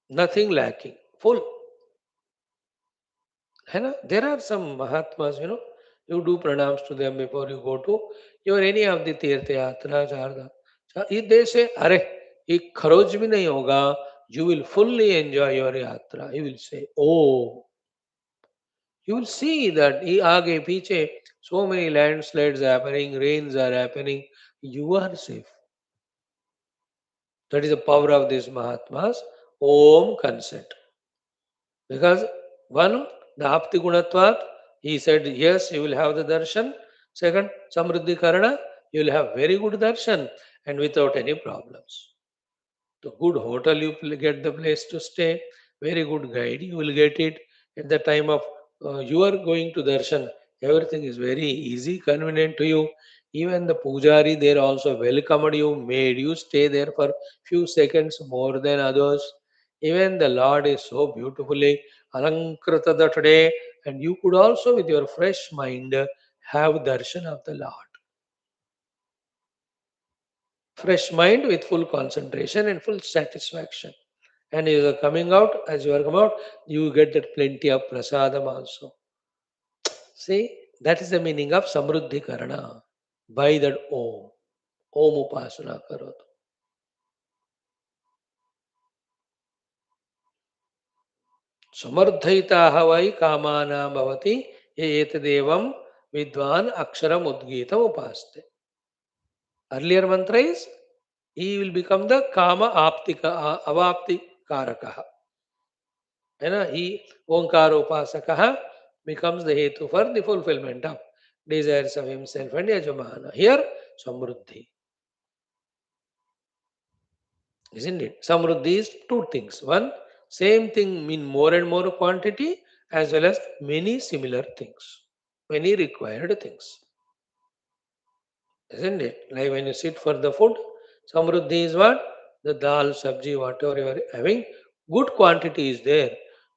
nothing lacking, full. है ना? There are some Mahatmas, you do pranams to them before you go to your any of the तीर्थ यात्रा Chardham. They say, अरे एक खरोच भी नहीं होगा, you will fully enjoy your yatra. He will say, oh, you will see that ये आगे पीछे so many landslides happening, rains are happening, you are safe. That is the power of these Mahatmas. Om consent. Because one, the Apti Gunatvat, he said, yes, you will have the darshan. Second, Samruddhi Karana, you will have very good darshan and without any problems. The good hotel, you will get the place to stay. Very good guide, you will get it. At the time of you are going to darshan, everything is very easy, convenient to you. Even the pujari there also welcomed you, made you stay there for few seconds more than others. Even the Lord is so beautifully alankrita today, and you could also with your fresh mind have darshan of the Lord. Fresh mind with full concentration and full satisfaction. And you are coming out, as you are coming out, you get that plenty of prasadam also. See, that is the meaning of Samruddhi Karana. By that Om. Om Upasana Karot. Samardhaitaha vai kamana bhavati etadevam vidvan aksharam udgitam upaste. Earlier mantra is, he will become the kama aptika avapti karakaha. He Onkara Upasakaha becomes the hetu for the fulfillment of desires of himself and Yajamana. Here, Samruddhi. Isn't it? Samruddhi is two things. One, same thing mean more and more quantity as well as many similar things, many required things. Isn't it? Like when you sit for the food, Samruddhi is what? The dal, sabji, whatever you are having, good quantity is there.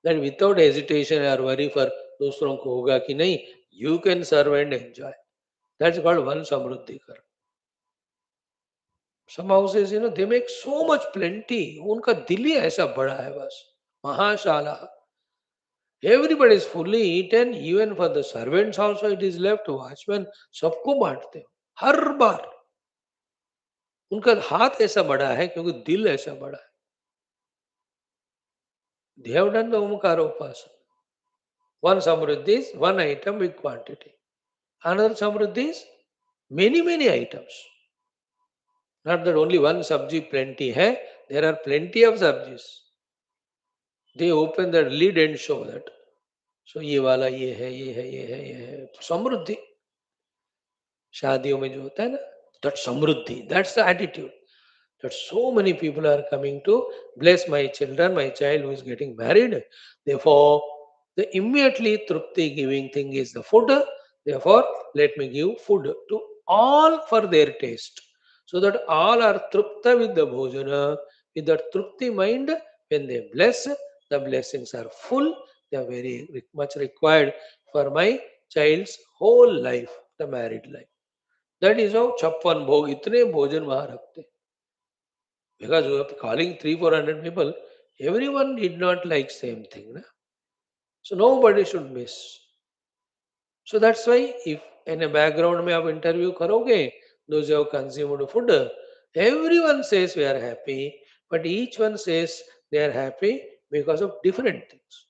That without hesitation or worry for दूसरों को होगा कि नहीं, you can serve and enjoy. That's called one Samruddhi Kar. Some houses, they make so much plenty. उनका दिल ही ऐसा बड़ा है बस. महाशाला. Everybody is fully eaten, even for the servants also it is left. Watchman सबको बांटते हो हर बार. उनका हाथ ऐसा बड़ा है क्योंकि दिल ऐसा बड़ा है. They have done the Omkara Upasana. One Samruddhi is one item with quantity. Another Samruddhi is many, many items. Not that only one sabji plenty hai, there are plenty of sabjis. They open the lid and show that. So ये वाला ये है, ये है, ये है, ये है. समृद्धि. शादियों में जो होता है ना, that samruddhi, that's the attitude. That so many people are coming to bless my children, my child who is getting married. Therefore, the immediately trupti giving thing is the food. Therefore, let me give food to all for their taste. So that all are trupta with the bhojana. With that trupti mind, when they bless, the blessings are full. They are very much required for my child's whole life, the married life. That is how छप्पन भोग इतने भोजन वहां रखते. Because we are calling 300-400 people, everyone did not like same thing. Na? So nobody should miss. So that's why if in a background में आप interview करोगे, those who have consumed food, everyone says we are happy, but each one says they are happy because of different things,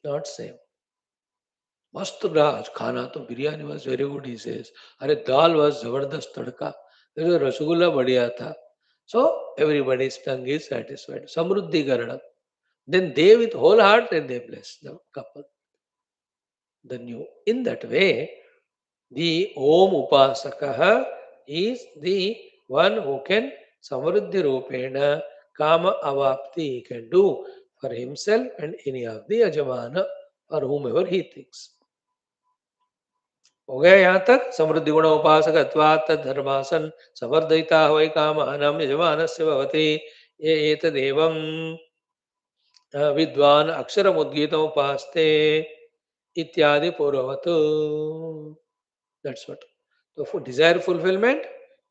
not same. मस्त रहा खाना तो biryani was very good he says. अरे दाल was जबरदस्त तड़का. रसगुल्ला बढ़िया था. So everybody's tongue is satisfied. Samruddhi Karana. Then they with whole heart and they bless the couple. The new. In that way, the Om Upasakaha is the one who can Samruddhi Rupena Kama Avapti he can do for himself and any of the Yajamana or whomever he thinks. हो गया यहाँ तक समृद्धि गुण उपासकत्वात् धर्मासन समर्दयिता वै कामानां यजमानस्य भवति ये एतदेवं विद्वान अक्षरमुद्गीतमुपास्ते इत्यादि पूर्ववत्. That's what. So for desire fulfillment,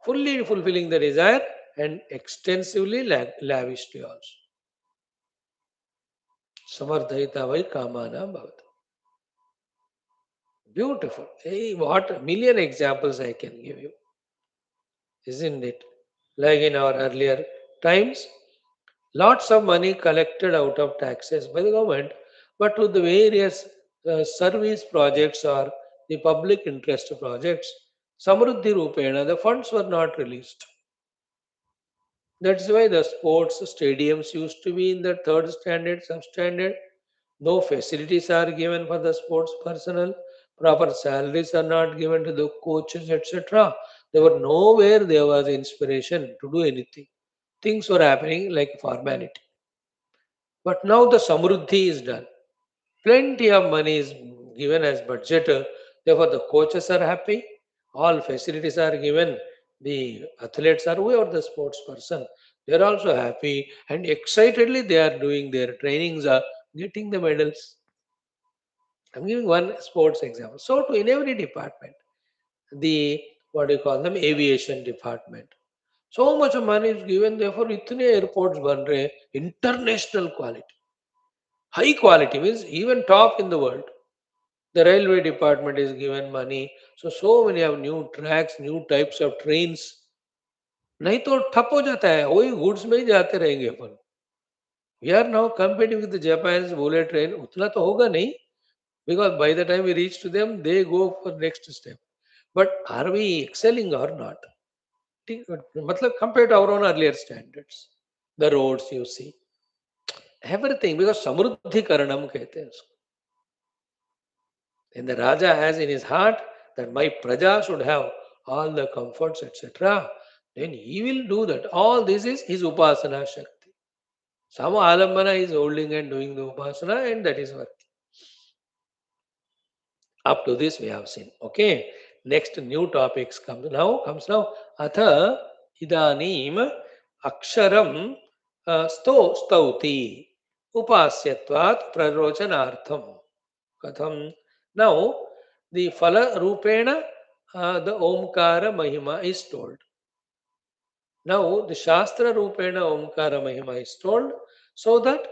fully fulfilling the desire and extensively lavishly also. Samardhayita vai kamana bhavati. Beautiful. Hey, what million examples I can give you, isn't it? Like in our earlier times, lots of money collected out of taxes by the government, but to the various service projects or the public interest projects, Samruddhi Rupena, the funds were not released. That's why the sports stadiums used to be in the third standard, substandard. No facilities are given for the sports personnel. Proper salaries are not given to the coaches, etc. There were nowhere there was inspiration to do anything. Things were happening like formality. But now the Samruddhi is done. Plenty of money is given as budget. Therefore, the coaches are happy. All facilities are given. The athletes are whoever the sports person. They are also happy and excitedly they are doing their trainings, are getting the medals. I'm giving one sports example. So, to in every department, the what do you call them, aviation department. So much of money is given. Therefore, itne airports ban rahe, international quality, high quality means even top in the world. The railway department is given money. So many of new tracks, new types of trains. नहीं तो ठप हो जाता है वही goods में ही जाते रहेंगे अपन. We are now competing with the Japan's bullet train. उतना तो होगा नहीं because by the time we reach to them, they go for next step. But are we excelling or not? ठीक, मतलब compared to our own earlier standards, the roads you see, everything because samruddhi karanam कहते हैं उसको. And the Raja has in his heart that my praja should have all the comforts, etc. Then he will do that. All this is his upasana shakti. Some alambana is holding and doing the upasana, and that is working. Up to this we have seen. Okay. Next new topics comes now. Atha idanim aksharam stauti upasyatvat prarochanartham. Katham. Now, the Phala Rupena, the Omkara Mahima is told. Now, the Shastra Rupena Omkara Mahima is told so that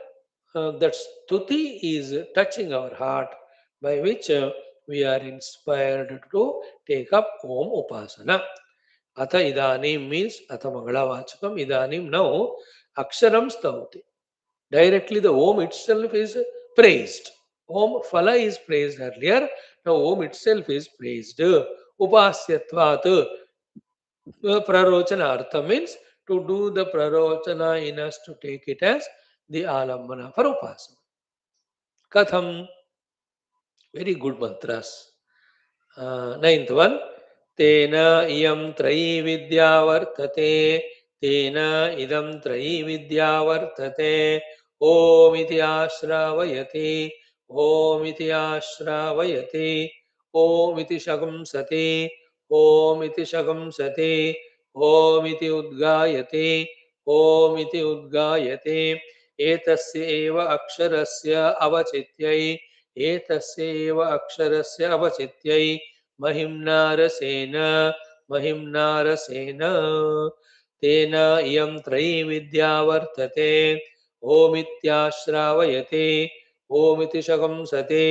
that Stuti is touching our heart by which we are inspired to take up Om Upasana. Atha Idanim means Atha Mangalavachakam Idanim. Now, Aksharam Stauti. Directly the Om itself is praised. Om Phala is praised earlier. Now Om itself is praised. Upasyatvat prarochana artha means to do the prarochana in us to take it as the alambana for upasana. Katham. Very good mantras. Ninth one. Tena iyam trayi vidya vartate. Tena idam trayi vidya vartate. Om iti ashravayati. Om iti ashravayati. Om iti shagam sati. Om iti shagam sati. Om iti udgayati. Om iti udgayati. Etasya eva aksharasya avachityai. एतस्यैव अक्षरस्य अवचित्यै महिम्नारसेन महिम्नारसेन तेन इयं त्रयी विद्या वर्तते ओमित्याश्रावयते ओमिति शगंसते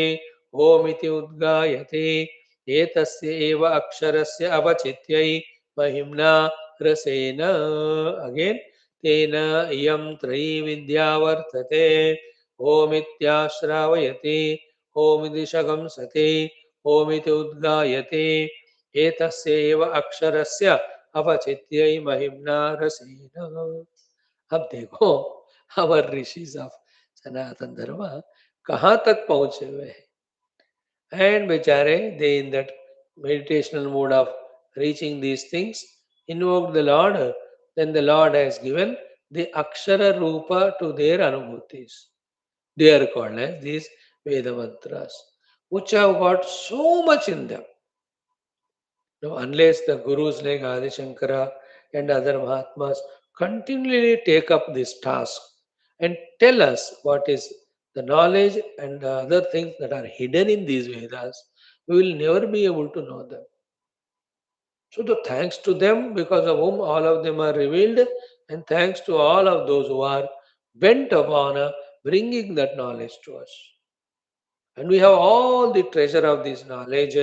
ओमिति उद्गायते एतस्य एव अक्षरस्य अवचित्यै महिम्ना रसेन. Again तेन इयं त्रयी विद्या वर्तते ओमित्याश्रावयते ओमिति शगंसते ओमिति उद्गायते एतस्य एव अक्षरस्य अपचित्यै महिम्ना रसेन. अब देखो हमारे ऋषिज ऑफ सनातन धर्म कहाँ तक पहुंचे हुए हैं. And बेचारे they in that meditational mode of reaching these things invoke the Lord. Then the Lord has given the Akshara Rupa to their anubhutis. They are called as these Veda mantras, which have got so much in them. Now, unless the gurus like Adi Shankara and other Mahatmas continually take up this task and tell us what is the knowledge and the other things that are hidden in these Vedas, we will never be able to know them. So, the thanks to them, because of whom all of them are revealed, and thanks to all of those who are bent upon bringing that knowledge to us. And we have all the treasure of this knowledge,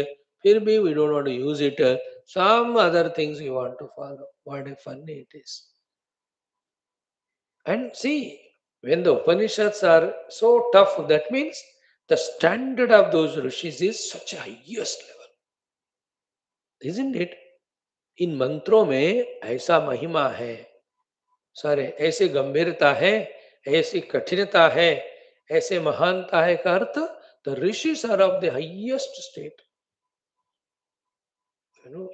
फिर भी we don't want to use it. Some other things we want to follow. What a funny it is. And see, when the Upanishads are so tough, that means the standard of those rishis is such a highest level, isn't it? इन मंत्रों में ऐसा महिमा है, सारे ऐसे गंभीरता है, ऐसी कठिनता है, ऐसे महानता है का अर्थ the rishis are of the highest state.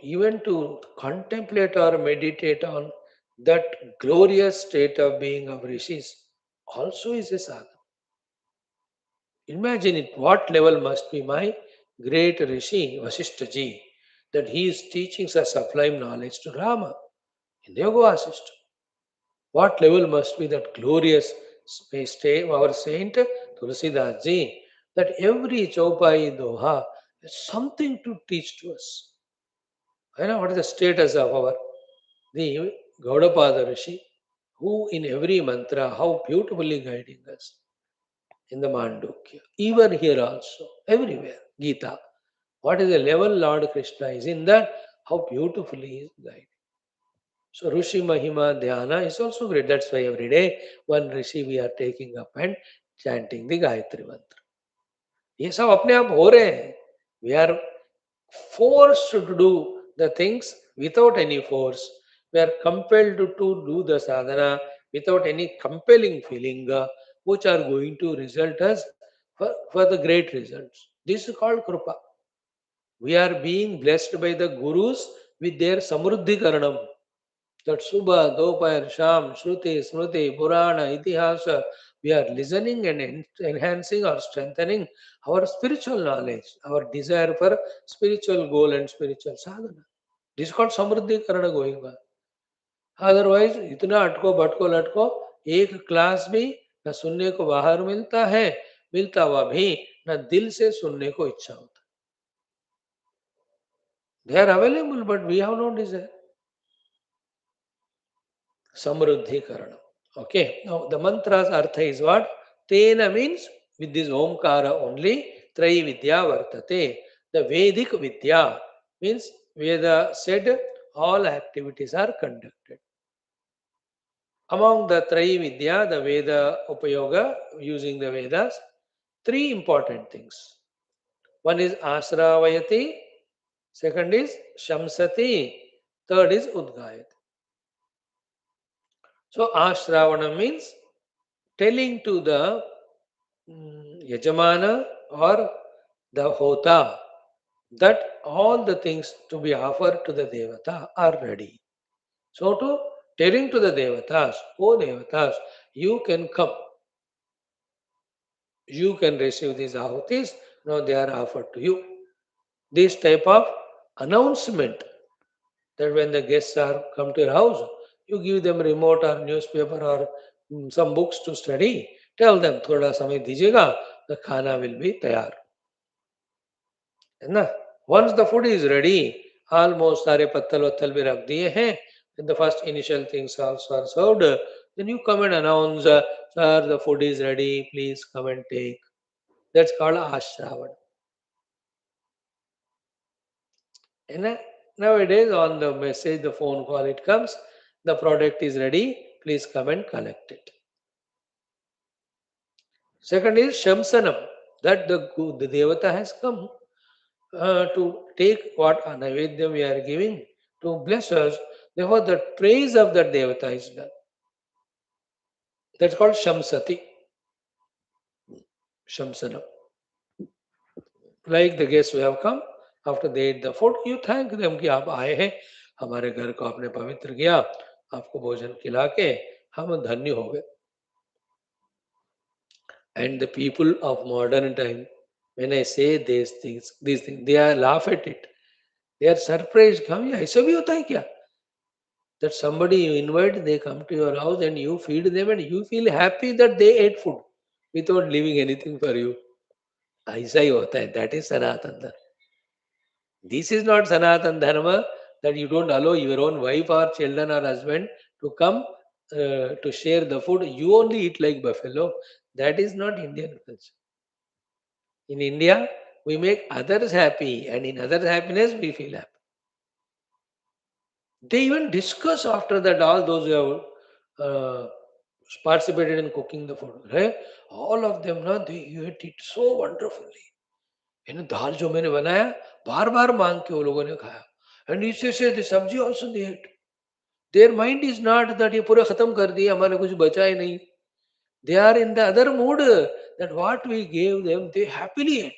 Even to contemplate or meditate on that glorious state of being of rishis also is a sadhana. Imagine it, what level must be my great rishi Vasishtaji, that he is teaching such sublime knowledge to Rama in Yoga Vasishta. What level must be that glorious stay our saint Tulsidas Ji, that every chaupai doha is something to teach to us. I know what is the status of our the Gaudapada Rishi, who in every mantra, how beautifully guiding us in the Mandukya. Even here also, everywhere, Gita. What is the level Lord Krishna is in that, how beautifully he is guiding. So Rishi Mahima Dhyana is also great. That's why every day one Rishi we are taking up and chanting the Gayatri mantra. ये सब अपने आप हो रहे हैं. We are forced to do the things without any force. We are compelled to do the sadhana without any compelling feeling, which are going to result us for the great results. This is called Krupa. We are being blessed by the Gurus with their Samruddhi Karanam. That Subha, Dopayar, Sham, Shruti, Smriti, Purana, Itihasa, we are listening and enhancing or strengthening our spiritual knowledge, our desire for spiritual goal and spiritual sadhana. This is called Samruddhi Karana going on. Otherwise इतना अटको भटको लटको, एक class भी न सुनने को बाहर मिलता है, मिलता हुआ भी न दिल से सुनने को इच्छा होता. They are available, but we have no desire. Samruddhi Karana. Okay, now the mantra's artha is what? Tena means with this Omkara only, Trai Vidya Vartate. The Vedic Vidya means Veda said all activities are conducted. Among the Trai Vidya, the Veda Upayoga, using the Vedas, three important things. One is Asravayati, second is Shamsati, third is Udgayati. So Ashravana means telling to the Yajamana or the Hota that all the things to be offered to the Devata are ready. So to telling to the Devatas, oh Devatas, you can come. You can receive these ahutis. Now they are offered to you. This type of announcement that when the guests are come to your house, you give them remote or newspaper or some books to study. Tell them, थोड़ा समय दीजिएगा, the खाना will be तैयार. है ना? Once the food is ready, almost सारे पत्तल वत्तल भी रख दिए हैं, and the first initial things also are served, then you come and announce, sir, the food is ready, please come and take. That's called Ashravan. And nowadays on the message, the phone call, it comes, the product is ready, please come and collect it. Second is Shamsanam, that the Devata has come to take what Naivedya we are giving to bless us. Therefore, the praise of that Devata is done. That's called Shamsati. Shamsanam. Like the guests who have come, after they ate the food, you thank them कि आप आए हैं, हमारे घर को आपने पवित्र किया, आपको भोजन खिला के हम धन्य हो गए. And the people of modern time, when I say these things, they are laugh at it. They are surprised. "हाँ, ये ऐसा भी होता है क्या?" That somebody you invite, they come to your house and you feed them and you feel happy that they ate food without leaving anything for you. ऐसा ही होता है. That is Sanatan Dharma. This is not Sanatan Dharma that you don't allow your own wife or children or husband to come to share the food. You only eat like buffalo. That is not Indian culture. In India, we make others happy, and in others' happiness, we feel happy. They even discuss after that all those who have participated in cooking the food. Right? All of them, na, they ate it so wonderfully. दाल जो मैंने बनाया बार बार मांग के वो लोगों ने खाया. And इससे से सब्जी also they ate. Their mind is not that ये पूरा खत्म कर दिया हमारे कुछ बचा ही नहीं. They are in the other mood that what we gave them they happily ate.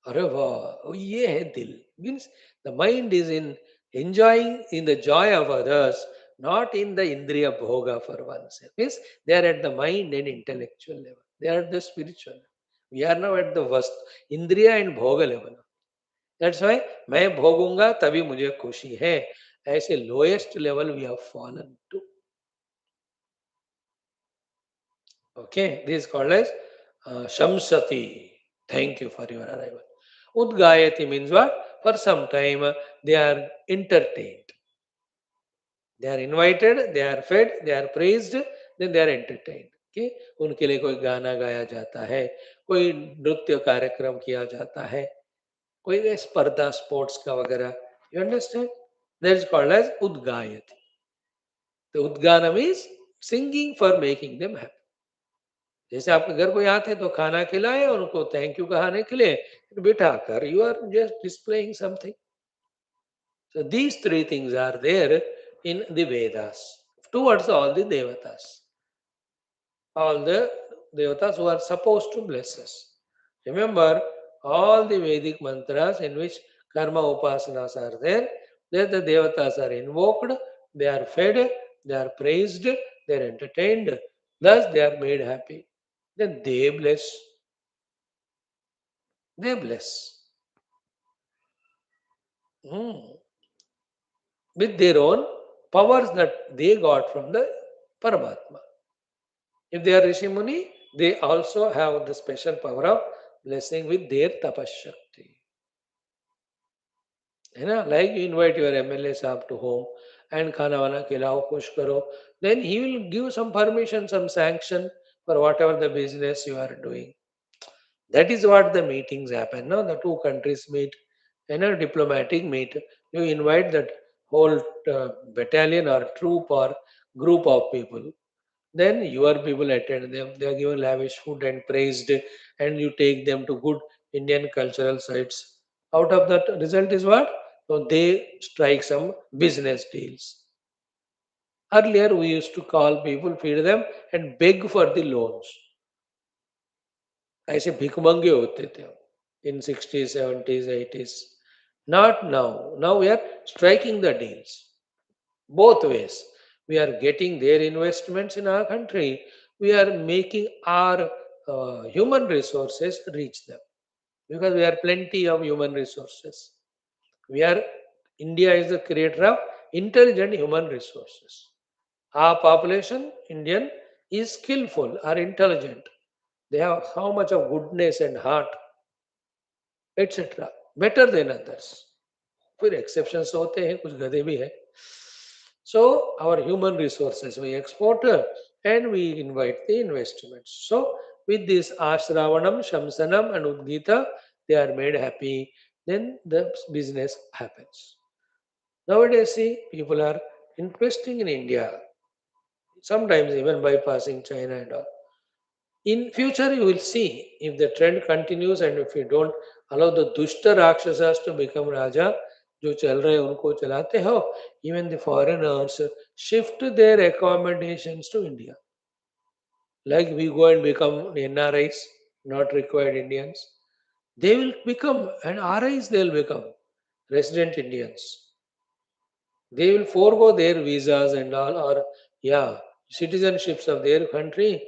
अरे वाह, ये है दिल. Means the mind is in enjoying in the joy of others, not in the indriya bhoga for oneself. Means they are at the mind and intellectual level. They are at the spiritual level. We are now at the indriya and bhoga level. That's why मैं भोगूंगा तभी मुझे खुशी है. ऐसे lowest level we have fallen to. Okay, this is called as Shamsati. Thank you for your arrival. Udgayati means what? For some time they are entertained. They are invited, they are fed, they are praised, then they are entertained. Okay? उनके लिए कोई गाना गाया जाता है, कोई नृत्य कार्यक्रम किया जाता है, कोई स्पर्धा स्पोर्ट्स का वगैरह. You understand? That is called as Udgayati. The Udganam is singing for making them happy. जैसे आपके घर कोई आते तो खाना खिलाए और उनको थैंक यू कहने के लिए बिठा कर you are just displaying something. So these three things are there in the Vedas towards all the devatas who are supposed to bless us. Remember, all the Vedic mantras in which karma upasanas are there, there the devatas are invoked, they are fed, they are praised, they are entertained, thus they are made happy. Then they bless. They bless. Hmm. With their own powers that they got from the Paramatma. If they are Rishi Muni, they also have the special power of blessing with their tapashakti. है ना, like you invite your MLA साहब to home and खाना वाना खिलाओ खुश करो, then he will give some permission, some sanction for whatever the business you are doing. That is what the meetings happen. No, the two countries meet, diplomatic meet. You invite that whole battalion or troop or group of people. Then your people attend them. They are given lavish food and praised, and you take them to good Indian cultural sites. Out of that result is what? So they strike some business deals. Earlier, we used to call people, feed them, and beg for the loans. ऐसे भिखमंगे होते थे हम in 60s, 70s, 80s. Not now. Now we are striking the deals. Both ways. We are getting their investments in our country. We are making our human resources reach them. Because we are plenty of human resources. We are, India is the creator of intelligent human resources. Our population, Indian, is skillful or intelligent. They have how much of goodness and heart, etc. Better than others. फिर exceptions होते हैं, कुछ गधे भी है. So our human resources we export and we invite the investments. So with this Ashravanam, Shamsanam and Udgita, they are made happy. Then the business happens. Nowadays, see, people are investing in India. Sometimes even bypassing China and all. In future, you will see if the trend continues and if you don't allow the Dushta Rakshasas to become Raja, जो चल रहे हैं उनको चलाते हो, even the foreigners shift their accommodations to India. Like we go and become NRIs, not required Indians. They will become, and RIs they will become, resident Indians. They will forego their visas and all, or yeah, citizenships of their country.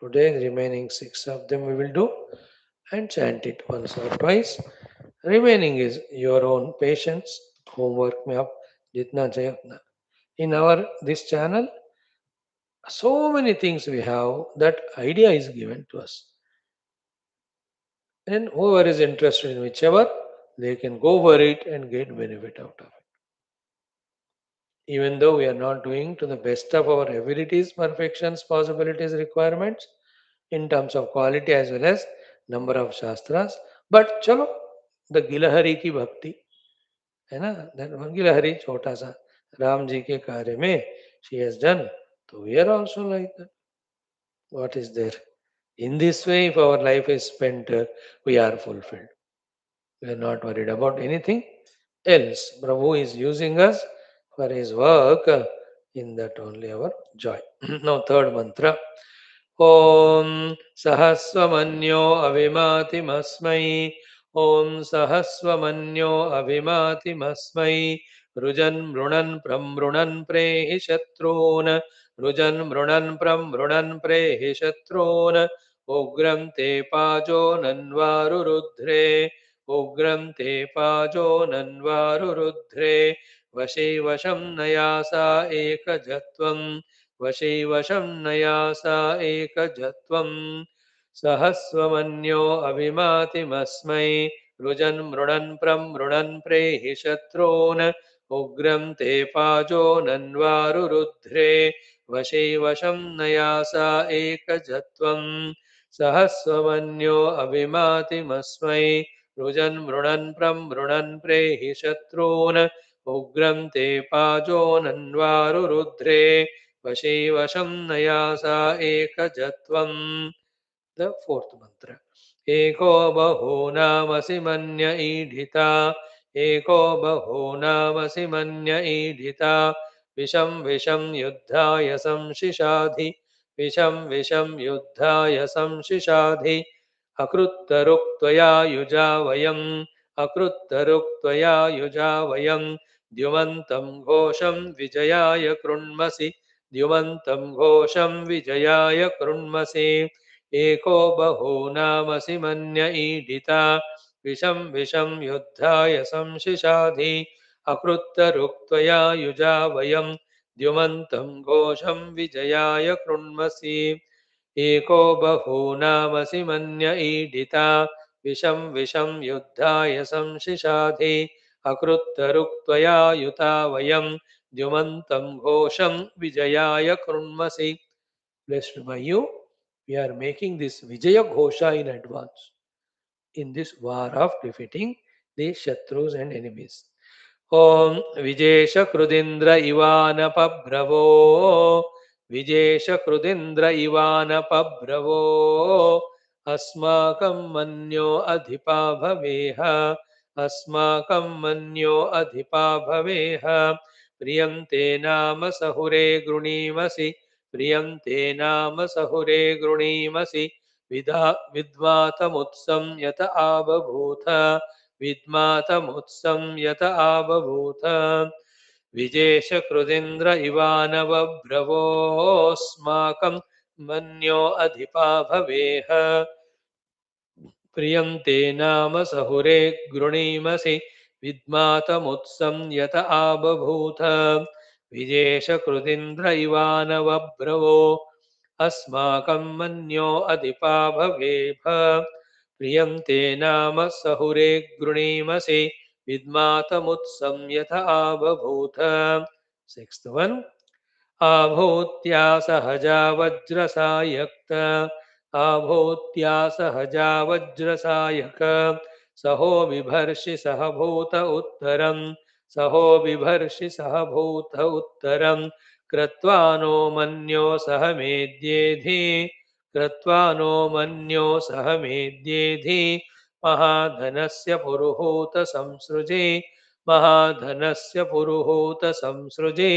Today, remaining 6 of them we will do and chant it once or twice. Remaining is your own patience, homework में आप जितना चाहे उतना. In our this channel, so many things we have that idea is given to us. And whoever is interested in whichever, they can go for it and get benefit out of it. Even though we are not doing to the best of our abilities, perfections, possibilities, requirements in terms of quality as well as number of shastras, but chalo, the गिलहरी की भक्ति है ना, that one गिलहरी छोटा सा राम जी के कार्य में she has done, so we are also like that. What is there? In this way, if our life is spent, we are fulfilled. We are not worried about anything else. Prabhu is using us for his work. In that only our joy. Now, third mantra. Om Sahaswamanyo Avimati Masmai. Om Sahaswamanyo Avimati Masmai. Rujan Mrunan Pramrunan Prehi Shatrun. Rujan Mrunan Pramrunan Prehi Shatrun. Ugram Te Pajo Nanvaru Rudre. उग्रं ते पाजो नन्वारुरुध्रे वशे वशं Nyasa एकजत्वं वशे वशं Nyasa एकजत्वं सहस्वमन्यो अभिमातिमस्मै रुजन् मृणन् प्रमृणन् प्रेहि शत्रून् उग्रं ते पाजो नन्वारुरुध्रे वशे वशं Nyasa एकजत्वं सहस्वमन्यो अभिमातिमस्मै रुजन् मृणन् प्रमृणन् प्रेहि शत्रून् उग्रं ते पाजो नन्वारुरुध्रे वशे वशं Nyasa एकजत्वम्. The fourth mantra. Eko bahunamasi manya idhita. Eko bahunamasi manya idhita. Visham visham yuddhaya samshishadhi. Visham visham yuddhaya samshishadhi. अकृत्तरुक्त्वया युजा वयम् अकृत्तरुक्त्वया युजा वयम् द्युमन्तं घोषं विजयाय कृण्मसि द्युमन्तं घोषं विजयाय कृण्मसि एको बहूनामसि मन्य ईडिता विषं विषं युद्धाय संशिशाधि अकृत्तरुक्त्वया युजा वयम् द्युमन्तं घोषं विजयाय कृण्मसि एको बहूनामसि मन्य ईडिता विषं विषं युद्धाय संशिशाधि अकृत्तरुक्त्वया युता वयं द्युमन्तं घोषं विजयाय कृण्मसि. Blessed by you, we are making this Vijaya Ghosha in advance in this war of defeating the Shatrus and enemies. Om Vijesha Krudindra Ivana Pabravo Vijesha Krudindra Ivana Pabravo Asmakam Manyo Adhipa Bhaveha Asmakam Manyo Adhipa Bhaveha Priyante Nama Sahure Grunimasi Priyante Nama Sahure Grunimasi Vidvatamutsam Yata Abhabhutha विद्मातमुत्सं यत आवभूत विजेशकृदिन्द्र इवानवभ्रवोऽस्माकं मन्यो अधिपा भवेह प्रियन्ते नाम सहुरे गृणीमसि विद्मातमुत्सं यत आबभूत विजेशकृदिन्द्र इवानवभ्रवो अस्माकं मन्यो अधिपा भवेह प्रियन्ते नाम सहुरे गृणीमसि विद्मातमुत्सं यथ आबभूत. Sixth one. आभूत्या सहजा वज्रसायक्त आभूत्या सहजा वज्रसायक सहो बिभर्षि सह भूत उत्तरं सहो बिभर्षि सह भूत उत्तरं कृत्वा नो मन्यो सह मेद्येधि कृत्वा नो मन्यो सह मेद्येधि महाधनस्य पुरुहूत संसृजे महाधनस्य पुरुहूत संसृजे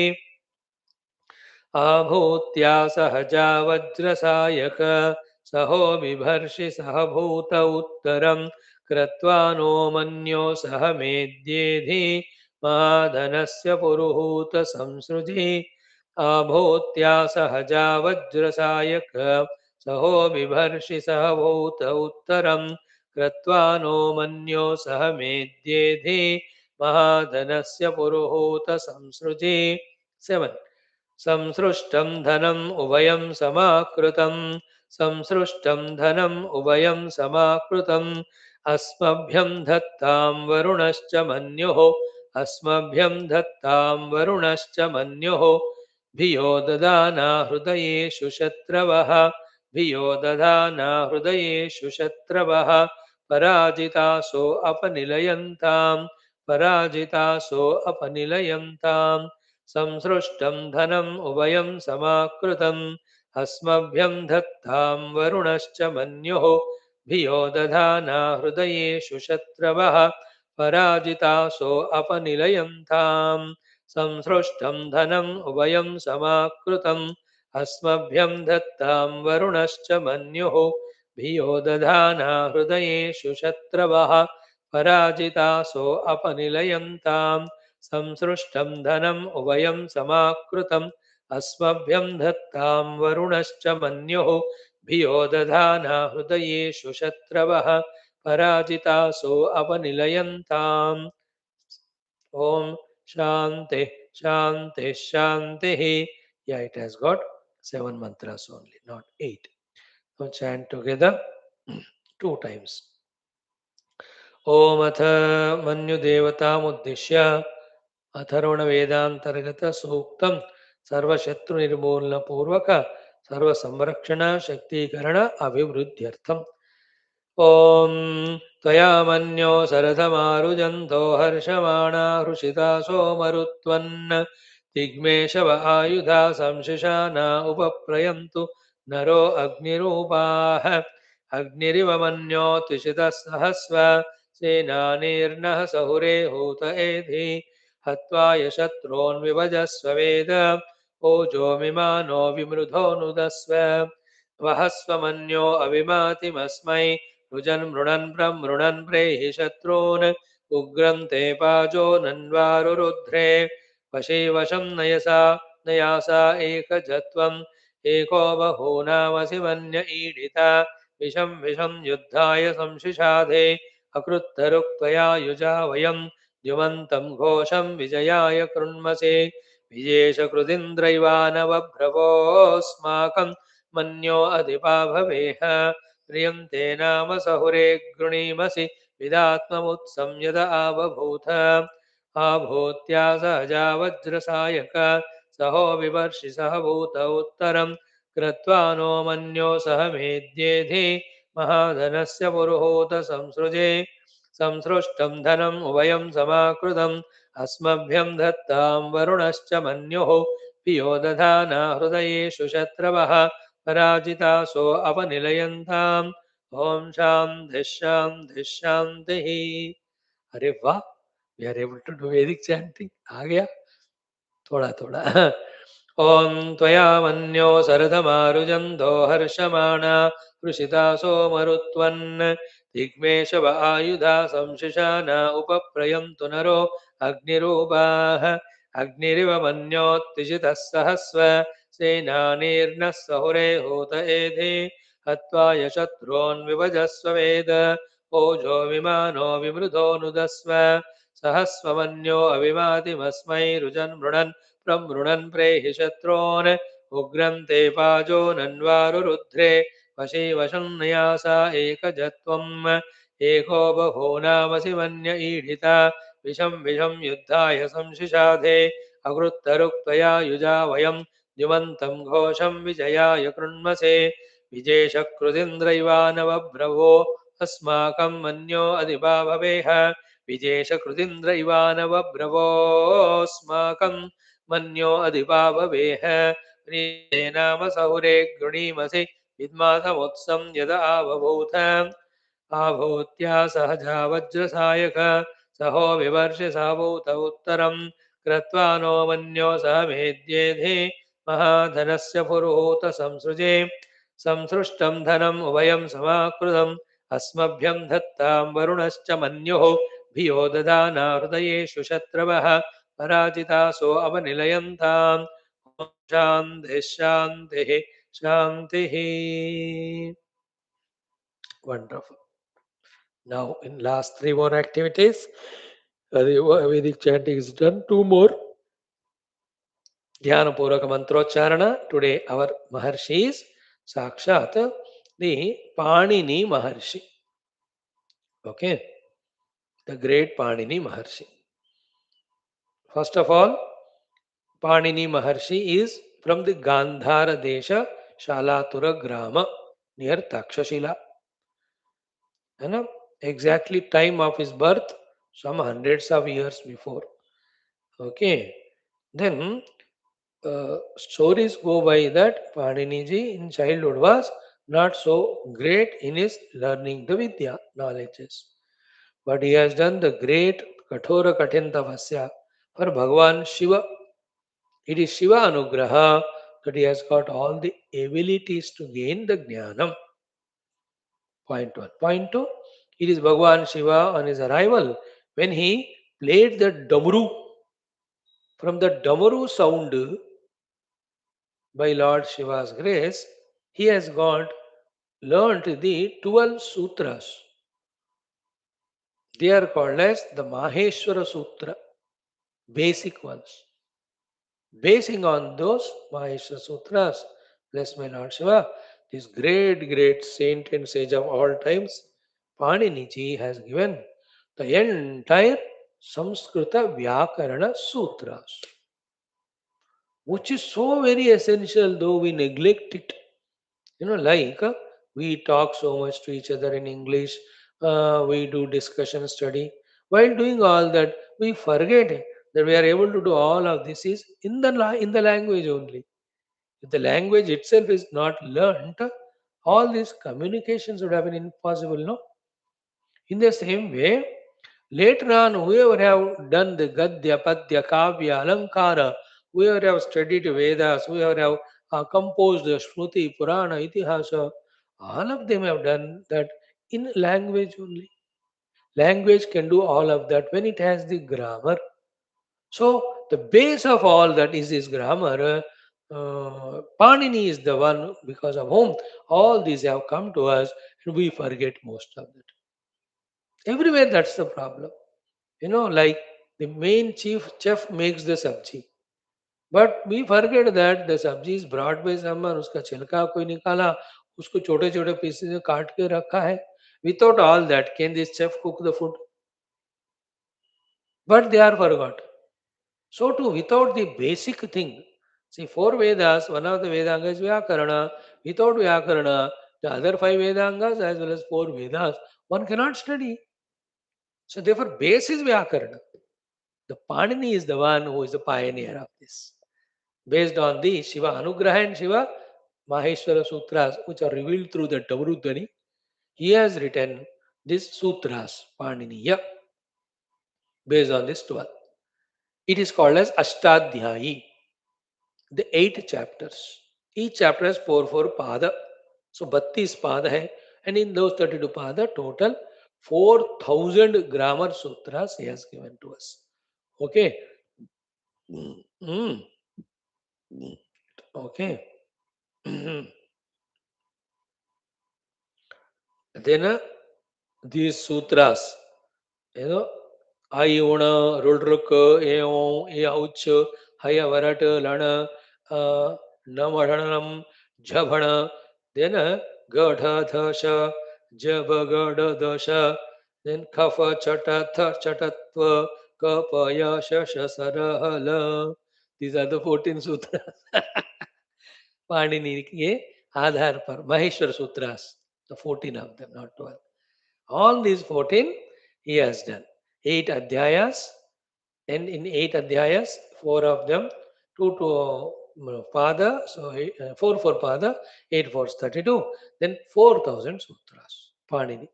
आभूत्या सहजा वज्रसायक सहो बिभर्षि सह भूत उत्तरं कृत्वा नो मन्यो सह मेद्येधि महाधनस्य पुरुहूत संसृजि आभूत्या सहजा वज्रसायक सहो बिभर्षि सह भूत उत्तरं कृत्वा नो मन्यो सह मेद्येधि महाधनस्य पुरुहूत संसृजे 7 संसृष्टं धनम् उभयं समाकृतं संसृष्टं धनम् उभयं समाकृतम् अस्मभ्यं धत्तां वरुणश्च मन्युः अस्मभ्यं धत्तां वरुणश्च मन्युः धियो ददाना हृदयेषु शत्रवः धियो दधाना हृदयेषु शत्रवः पराजितासो अपनिलयन्तां पराजितासो अपनिलयन्ताम् संसृष्टं धनम् उभयं समाकृतम् अस्मभ्यं धत्तां वरुणश्च मन्युः धियो दधाना हृदयेषु शत्रवः पराजितासो अपनिलयन्ताम् संसृष्टं धनम् उभयं समाकृतम् अस्मभ्यं धत्तां वरुणश्च मन्युः धियो दधाना हृदयेषु शत्रवः पराजितासो अपनिलयन्ताम् संसृष्टं धनम् उभयं समाकृतम् अस्मभ्यं धत्तां वरुणश्च मन्युः धियो दधाना हृदयेषु शत्रवः पराजितासो अपनिलयन्ताम् ॐ शान्ति शान्ति शान्तिः. Yeah, it has got 7 mantras only, not 8. Now chant together 2 times. ॐ अथ मन्युदेवतामुद्दिश्य अथर्वणवेदान्तर्गतसूक्तं सर्वशत्रुनिर्मूलनपूर्वक सर्वसंरक्षण शक्तीकरण अभिवृद्ध्यर्थम् ॐ त्वया मन्यो शरथमारुजन्तो हर्षमाणा हृषिता सोमरुत्वन् दिग्मेशव आयुधा संशिशाना उपप्रयन्तु नरो अग्निरूपाः अग्निरिव मन्यो त्रिषितः सहस्व सेनानीर्नः सहुरे हूत एधि हत्वा यशत्रून् विभजस्व वेद ओजो मिमानो विमृधो नुदस्व वहस्व मन्यो अविमातिमस्मै रुजन् मृणन् प्रमृणन् प्रेहि शत्रून् उग्रं ते पाजो नन्वारुरुध्रे वशे वशं नयसा नयासा एकजत्वम् एको बहूनामसि मन्य ईडिता विषं विषं युद्धाय संशिषाधे अकृत्तरुक्त्वया युजा वयं द्युमन्तं घोषं विजयाय कृण्मसे विजेशकृदिन्द्रैवानवभ्रवोऽस्माकं मन्यो अधिपा भवेह प्रियं ते नाम सहुरे गृणीमसि विदात्ममुत्सं यद आवभूत आभूत्या सहजा वज्रसायक सहो विवर्षि सह भूत उत्तरं कृत्वा नो मन्यो सह मेद्येधि महाधनस्य पुरुहूत संसृजे संसृष्टं धनम् उभयं समाकृतम् अस्मभ्यं धत्तां वरुणश्च मन्युः पियो दधाना हृदयेषु शत्रवः पराजितासो अपनिलयन्ताम् ॐ शान्तिः शान्तिः शान्तिः. अरे वाह, we are able to do Vedic chanting. आ गया थोड़ा थोड़ा. ॐ त्वया मन्यो शरथमारुजन्तो हर्षमाणा हृषिता सोमरुत्वन् दिग्मेशव आयुधा संशिशाना उपप्रयन्तु नरो अग्निरूपाः अग्निरिव मन्योत्तिजितः सहस्व सेनानीर्नः सहुरे हूत एधि हत्वा यशत्रून् विभजस्व वेद ओजो विमानो विमृधो नुदस्व सहस्वमन्यो अविमातिमस्मै रुजन् मृणन् प्रमृणन् प्रेहि शत्रून् उग्रं ते पाजो नन्वारुरुध्रे वशी वशं नयासा एकजत्वम् एको बहूनामसि मन्य ईडिता विषं विषं युद्धाय संशिषाधे अकृत्तरुक्त्वया युजा वयं द्युमन्तं घोषं विजयाय कृण्मसे विजेशकृदिन्द्रैवानवभ्रवो अस्माकं मन्यो अधिपा भवेह विजेशकृदिन्द्रैवानवभ्रवोऽस्माकं मन्यो अधिपा भवेह प्रिये नाम सहुरे गृणीमसि विद्मासमुत्सं यद आवभूत आभूत्या सहजा वज्रसायक सहो विवर्षि सहभूत उत्तरं कृत्वा नो मन्यो सह मेद्येधि महाधनस्य पुरुहूत संसृजे संसृष्टं धनम् उभयं समाकृतम् अस्मभ्यं धत्तां वरुणश्च मन्युः धियो ददाना हृदयेषु शत्रवः पराजितासो अवनिलयन्ताम् ॐ शान्तिः शान्तिः Shanti. Wonderful. Now, in last three more activities, the Vedic chanting is done. Two more. Dhyana Puraka Mantrocharana. Today, our Maharshi is Sakshat, the Panini Maharshi. Okay, the great Panini Maharshi. First of all, Panini Maharshi is from the Gandhara Desha Shalatura Grama near Takshashila. And exactly time of his birth, some hundreds of years before. Okay, then stories go by that Paniniji in childhood was not so great in his learning the Vidya knowledges. But he has done the great Kathora Katintavasya for Bhagavan Shiva. It is Shiva Anugraha that he has got all the abilities to gain the Jnanam. Point one. Point two, it is Bhagavan Shiva on his arrival when he played the Damru. From the Damaru sound by Lord Shiva's grace, he has got learnt the 12 sutras. They are called as the Maheshwara Sutra, basic ones. Basing on those Maheshwara Sutras, bless my Lord Shiva, this great saint and sage of all times, Paniniji has given the entire Samskrita Vyakarana Sutras, which is so very essential though we neglect it. Like we talk so much to each other in English, we do discussion study. While doing all that, we forget that we are able to do all of this is in the language only. If the language itself is not learnt, all these communications would have been impossible, no? In the same way, later on, whoever have done the Gadya, Padya, Kavya, Alankara, whoever have studied Vedas, whoever have composed the Shruti, Purana, Itihasa, all of them have done that in language only. Language can do all of that when it has the grammar. So the base of all that is this grammar. Panini is the one because of whom all these have come to us, and we forget most of that. Everywhere that's the problem. Like the main chief chef makes the sabji. But we forget that the sabji is brought by someone, उसका छिलका कोई निकाला, उसको छोटे छोटे pieces में काट के रखा है. Without all that, can this chef cook the food? But they are forgot. So too, without the basic thing, see, four Vedas, one of the Vedangas is Vyakarana. Without Vyakarana, the other five Vedangas as well as four Vedas, one cannot study. So therefore, base is Vyakarana. The Panini is the one who is the pioneer of this. Based on the Shiva Anugraha and Shiva Maheshwara Sutras, which are revealed through the Tavrudhani, he has written these sutras, Paniniya, based on this 12. It is called as Ashtadhyayi, the 8 chapters. Each chapter has 4 pada. So 32 pada hai. And in those 32 pada, total 4,000 grammar sutras he has given to us. Okay. Mm. Okay. Then these sutras, Ayuna, Rudruk, Eon, Eauch, Hayavarat, Lana, Namahanam, Jabhana, then Gadha Dasha, Jabagada Dasha, then Kafa Chatatha Chatatva, Kapaya Shashasarahala. These are the 14 sutras. Panini के आधार पर Maheshwar Sutras, the 14 of them, not 12. All these 14 he has done. 8 adhyayas, and in 8 adhyayas, 4 of them, 2 to Pada, so 4 for Pada, 8 for 32, then 4,000 sutras, Panini.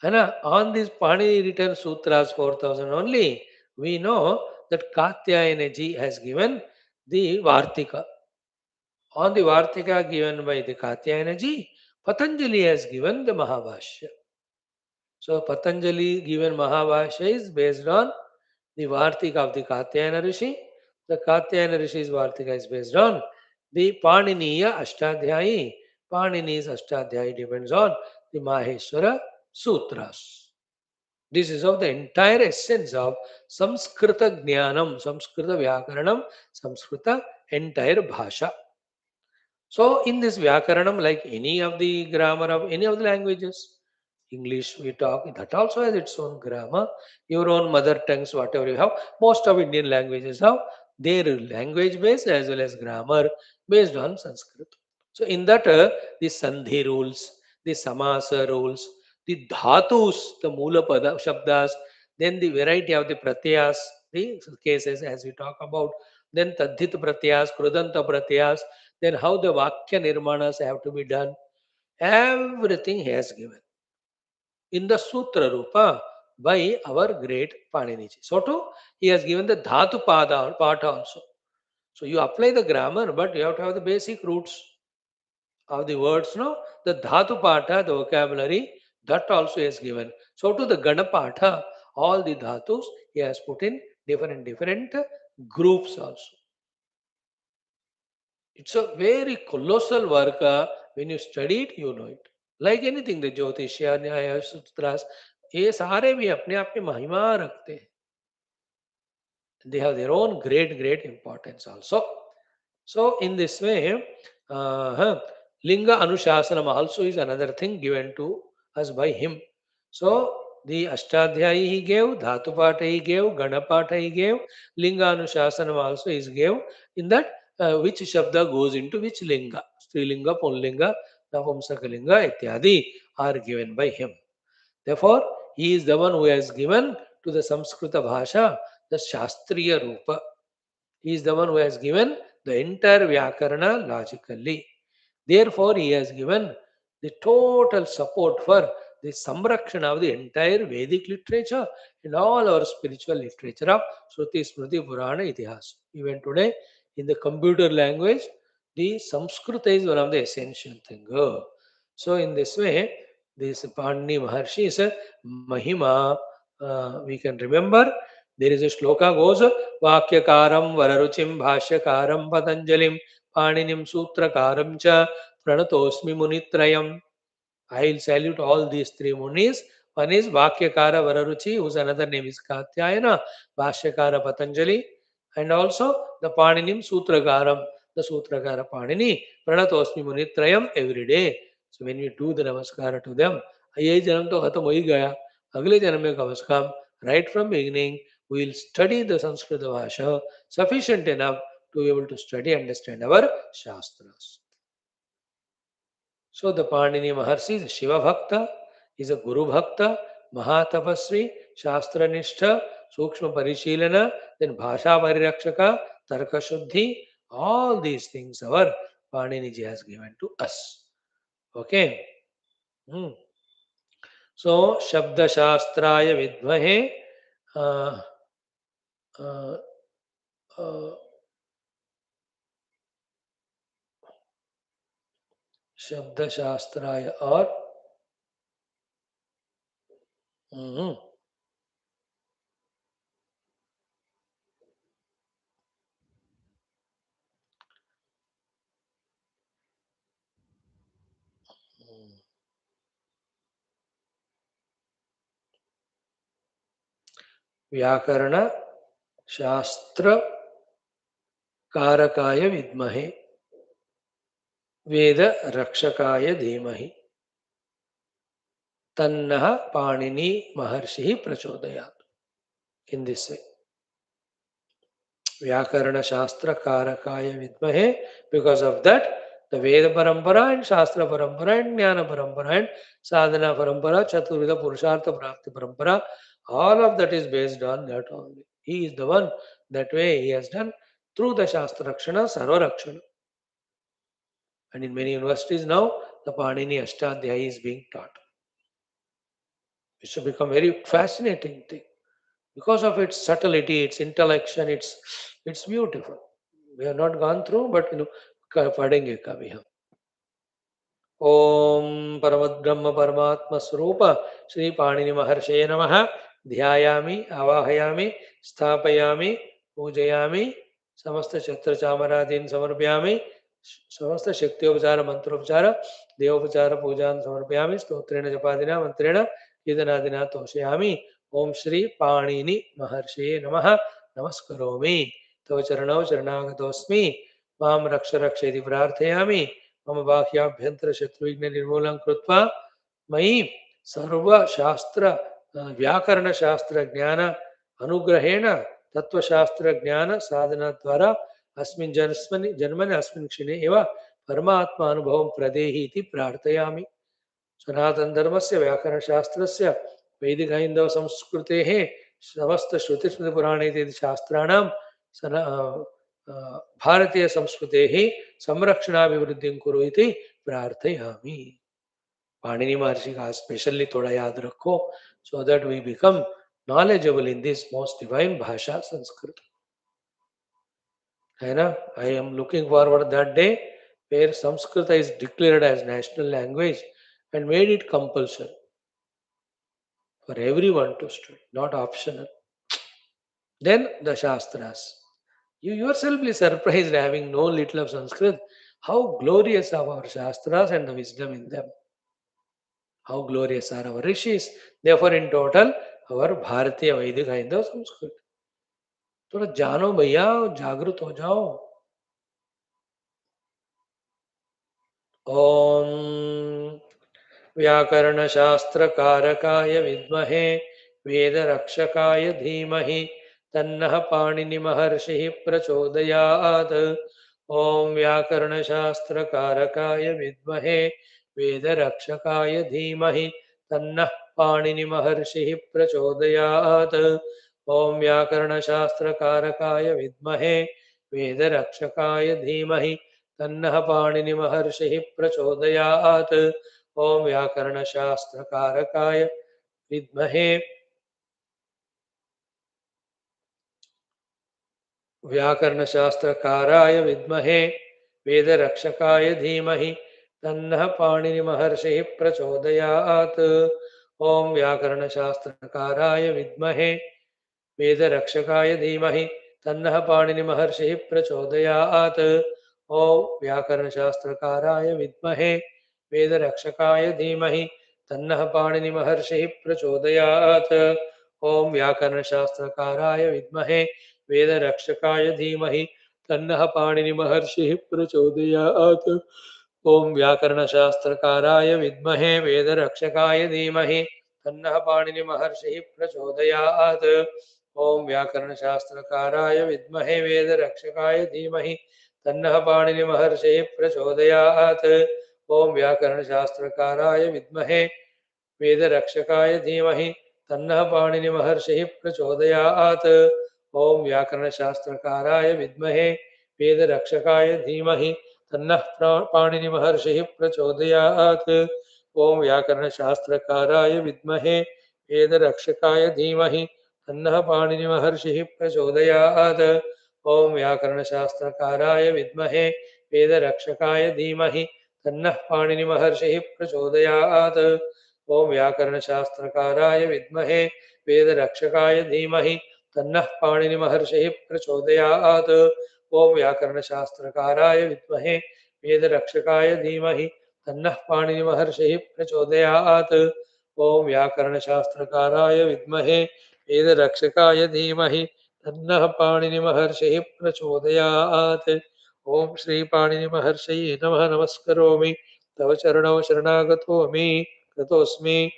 And on these Panini written sutras, 4,000 only, we know that Katyayana ji has given the Vartika. On the Vartika given by the Katyayana ji, Patanjali has given the Mahabhashya. So Patanjali given Mahabhashya is based on the Vartika of the Katyayana Rishi. The Katyayana Rishi's Vartika is based on The Paniniya Ashtadhyayi, Panini's Ashtadhyayi depends on the Maheshwara Sutras. This is of the entire essence of Samskrita Jnanam, Samskrita Vyakaranam, Samskrita entire Bhasha. So, in this Vyakaranam, like any of the grammar of any of the languages, English we talk, that also has its own grammar, your own mother tongues, whatever you have. Most of Indian languages have their language based as well as grammar based on Sanskrit. So, in that, the Sandhi rules, the Samasa rules, the Dhatus, the Mula Pada, Shabdas, then the variety of the Pratyas, the cases as we talk about, then Tadhit Pratyas, Krudanta Pratyas, then how the Vakya Nirmanas have to be done. Everything he has given in the Sutra Rupa by our great Paniniji. So too, he has given the Dhatu Pada part also. So you apply the grammar, but you have to have the basic roots of the words, no? The Dhatu Pata, the vocabulary, that also is given. So to the Ganapatha, all the Dhatus he has put in different groups also. It's a very colossal work. When you study it, you know it. Like anything, the Jyotisha, Nyaya, Sutras, ये सारे भी अपने आप में महिमा रखते हैं. They have their own great importance also. So in this way, Linga Anushasanam also is another thing given to us by him. So the Ashtadhyayi he gave, Dhatupata he gave, Ganapata he gave, Linga Anushasanam also is gave. In that, which Shabda goes into which Linga, Strilinga, Pullinga, Napumsakalinga, ityadi are given by him. Therefore, he is the one who has given to the Samskrita Bhasha the Shastriya Rupa. He is the one who has given the entire Vyakarana logically. Therefore, he has given the total support for the Samrakshana of the entire Vedic literature and all our spiritual literature of Shruti, Smriti, Purana, Itihas. Even today, in the computer language, the Samskrita is one of the essential things. So, in this way, this Panini Maharshi is a Mahima. We can remember there is a shloka goes Vakyakaram Vararuchim Bhashyakaram Patanjalim Paninim Sutrakaram Cha Pranatosmi Munitrayam. I will salute all these three munis. One is Vakyakara Vararuchi, whose another name is Katyayana, Bhashyakara Patanjali, and also the Paninim Sutrakaram, the Sutrakara Panini, Pranatosmi Munitrayam every day. So when we do the Namaskara to them, ये जन्म तो खत्म हो ही गया, अगले जन्म में कम से कम right from beginning we will study the Sanskrit Bhasha sufficient enough to be able to study and understand our Shastras. So the Panini Maharshi is a Shiva Bhakta, is a Guru Bhakta, Mahatapasvi, Shastra Nishtha, Sukshma Parishilana, then Bhasha Parirakshaka, Tarka Shuddhi, all these things our Panini ji has given to us. Okay. So Shabda Shastraya Vidmahe, uh, uh, uh, Shabda Shastraya or व्याकरण शास्त्र कारकाय विद्महे वेद रक्षकाय धीमहि तन्नः पाणिनि महर्षि प्रचोदयात्. In this way, व्याकरण शास्त्र कारकाय विद्महे, because of that the Veda Parampara and Shastra Parampara and Jnana Parampara and Sadhana Parampara, Chaturvida Purushartha Prakti Parampara, all of that is based on that only. He is the one, that way he has done through the Shastra Rakshana, Sarva Rakshana. And in many universities now, the Panini Ashtadhyayi is being taught. It should become very fascinating thing. Because of its subtlety, its intellection, it's beautiful. We have not gone through, but पढ़ेंगे कभी हम. ओम परमब्रह्म परमात्म स्वरूप श्री पाणिनि महर्षये नमः. ध्यायामि आवाहयामि स्थापयामि पूजयामि समस्त छत्र चामरादीन् समर्पयामि. समस्त शक्त्योपचार मंत्रोपचार देवोपचार पूजा समर्पयामि स्तोत्रेण जपादिना मंत्रेण कीर्तनादिना तोषयामि। ओम श्री पाणिनि महर्षिये नमः। नमस्करोमि। तव चरणौ शरणागतोऽस्मि। मां रक्ष रक्ष इति प्रार्थयामि। मम बाह्याभ्यन्तर शत्रुविघ्न निर्मूलं कृत्वा मयि सर्वशास्त्र व्याकरणशास्त्र ज्ञान अनुग्रहेण तत्वशास्त्र ज्ञान साधना द्वारा अस्मिन् जन्मनि अस्मिन् क्षणे एव परमात्मानुभवं प्रदेहि इति प्रार्थयामि। सनातनधर्मस्य व्याकरणशास्त्रस्य वैदिकहैन्दवसंस्कृतेः समस्तश्रुतिस्मृतिपुराणे इति शास्त्राणां सना भारतीयसंस्कृतेः संरक्षणाभिवृद्धिं कुरु इति प्रार्थयामि। पाणिनि महर्षि का स्पेशली थोड़ा याद रखो, so that we become knowledgeable in this most divine भाषा संस्कृत, है ना। I am looking forward that day where Sanskrit is declared as national language and made it compulsory for everyone to study, not optional. Then the Shastras. You yourself be surprised having known little of Sanskrit, how glorious are our Shastras and the wisdom in them. How glorious are our rishis. Therefore, in total, our Bharatiya Vedic Hindu Sanskrit. थोड़ा जानो भैया, जागृत हो जाओ। ओम व्याकरणशास्त्रकारकाय विद्महे वेदरक्षकाय धीमहि तन्नः पाणिनिमहर्षिः प्रचोदयात्। ओम व्याकरणशास्त्रकारकाय विद्महे वेदरक्षकाय धीमहि तन्नः पाणिनिमहर्षिः प्रचोदयात्। ओम व्याकरणशास्त्रकारकाय विद्महे वेदरक्षकाय धीमहि तन्नः पाणिनिमहर्षिः प्रचोदयात्। ओम व्याकरणशास्त्रकारकाय विद्महे व्याकरणशास्त्रकाराय विद्महे वेदरक्षकाय धीमहि तन्नः पाणिनिमहर्षिः प्रचोदयात्। ओम व्याकरणशास्त्रकाराय विद्महे वेदरक्षकाय धीमहि तन्नः पाणिनिमहर्षिः प्रचोदयात्। ओम व्याकरणशास्त्रकाराय विद्महे वेदरक्षकाय धीमहि तन्नः पाणिनिमहर्षिः प्रचोदयात्। ओम व्याकरणशास्त्रकाराय विद्महे वेदरक्षकाय धीमहि तन्नः पाणिनिमहर्षिः प्रचोदयात्। ओम व्याकरणशास्त्रकाराय विद्महे वेदरक्षकाय धीमहि तन्नः पाणिनिमहर्षिः प्रचोदयात्। ओम व्याकरणशास्त्रकाराय विद्महे वेदरक्षकाय धीमहि तन्नः पाणिनिमहर्षिः प्रचोदयात्। ओम व्याकरणशास्त्रकाराय विद्महे वेदरक्षकाय धीमहि तन्नः पाणिनिमहर्षिः प्रचोदयात्। ओम व्याकरणशास्त्रकाराय विद्महे वेदरक्षकाय धीमहि तन्नः पाणिनिमहर्षिः प्रचोदयात्। ओम व्याकरणशास्त्रकाराय विद्महे वेदरक्षकाय धीमहि तन्नः पाणिनिमहर्षिः प्रचोदयात्। ओम व्याकरणशास्त्रकाराय विद्महे वेदरक्षकाय धीमहि तन्नः पाणिनिमहर्षिः प्रचोदयात्। ओम व्याकरणशास्त्रकाराय विद्महे वेदरक्षकाय धीमहि तन्नः पाणिनिमहर्षिः प्रचोदयात्। ओम व्याकरणशास्त्रकाराय विद्महे वेदरक्षकाय धीमहि तन्नः पाणिनिमहर्षिः प्रचोदयात्। ओम व्याकरणशास्त्रकाराय विद्महे वेदरक्षकाय धीमहि तन्नः पाणिनिमहर्षिः प्रचोदयात्। ओम श्री पाणिनिमहर्षये नमः। नमस्करोमि। तव चरणौ शरणागतोऽमि कृतोऽस्मि।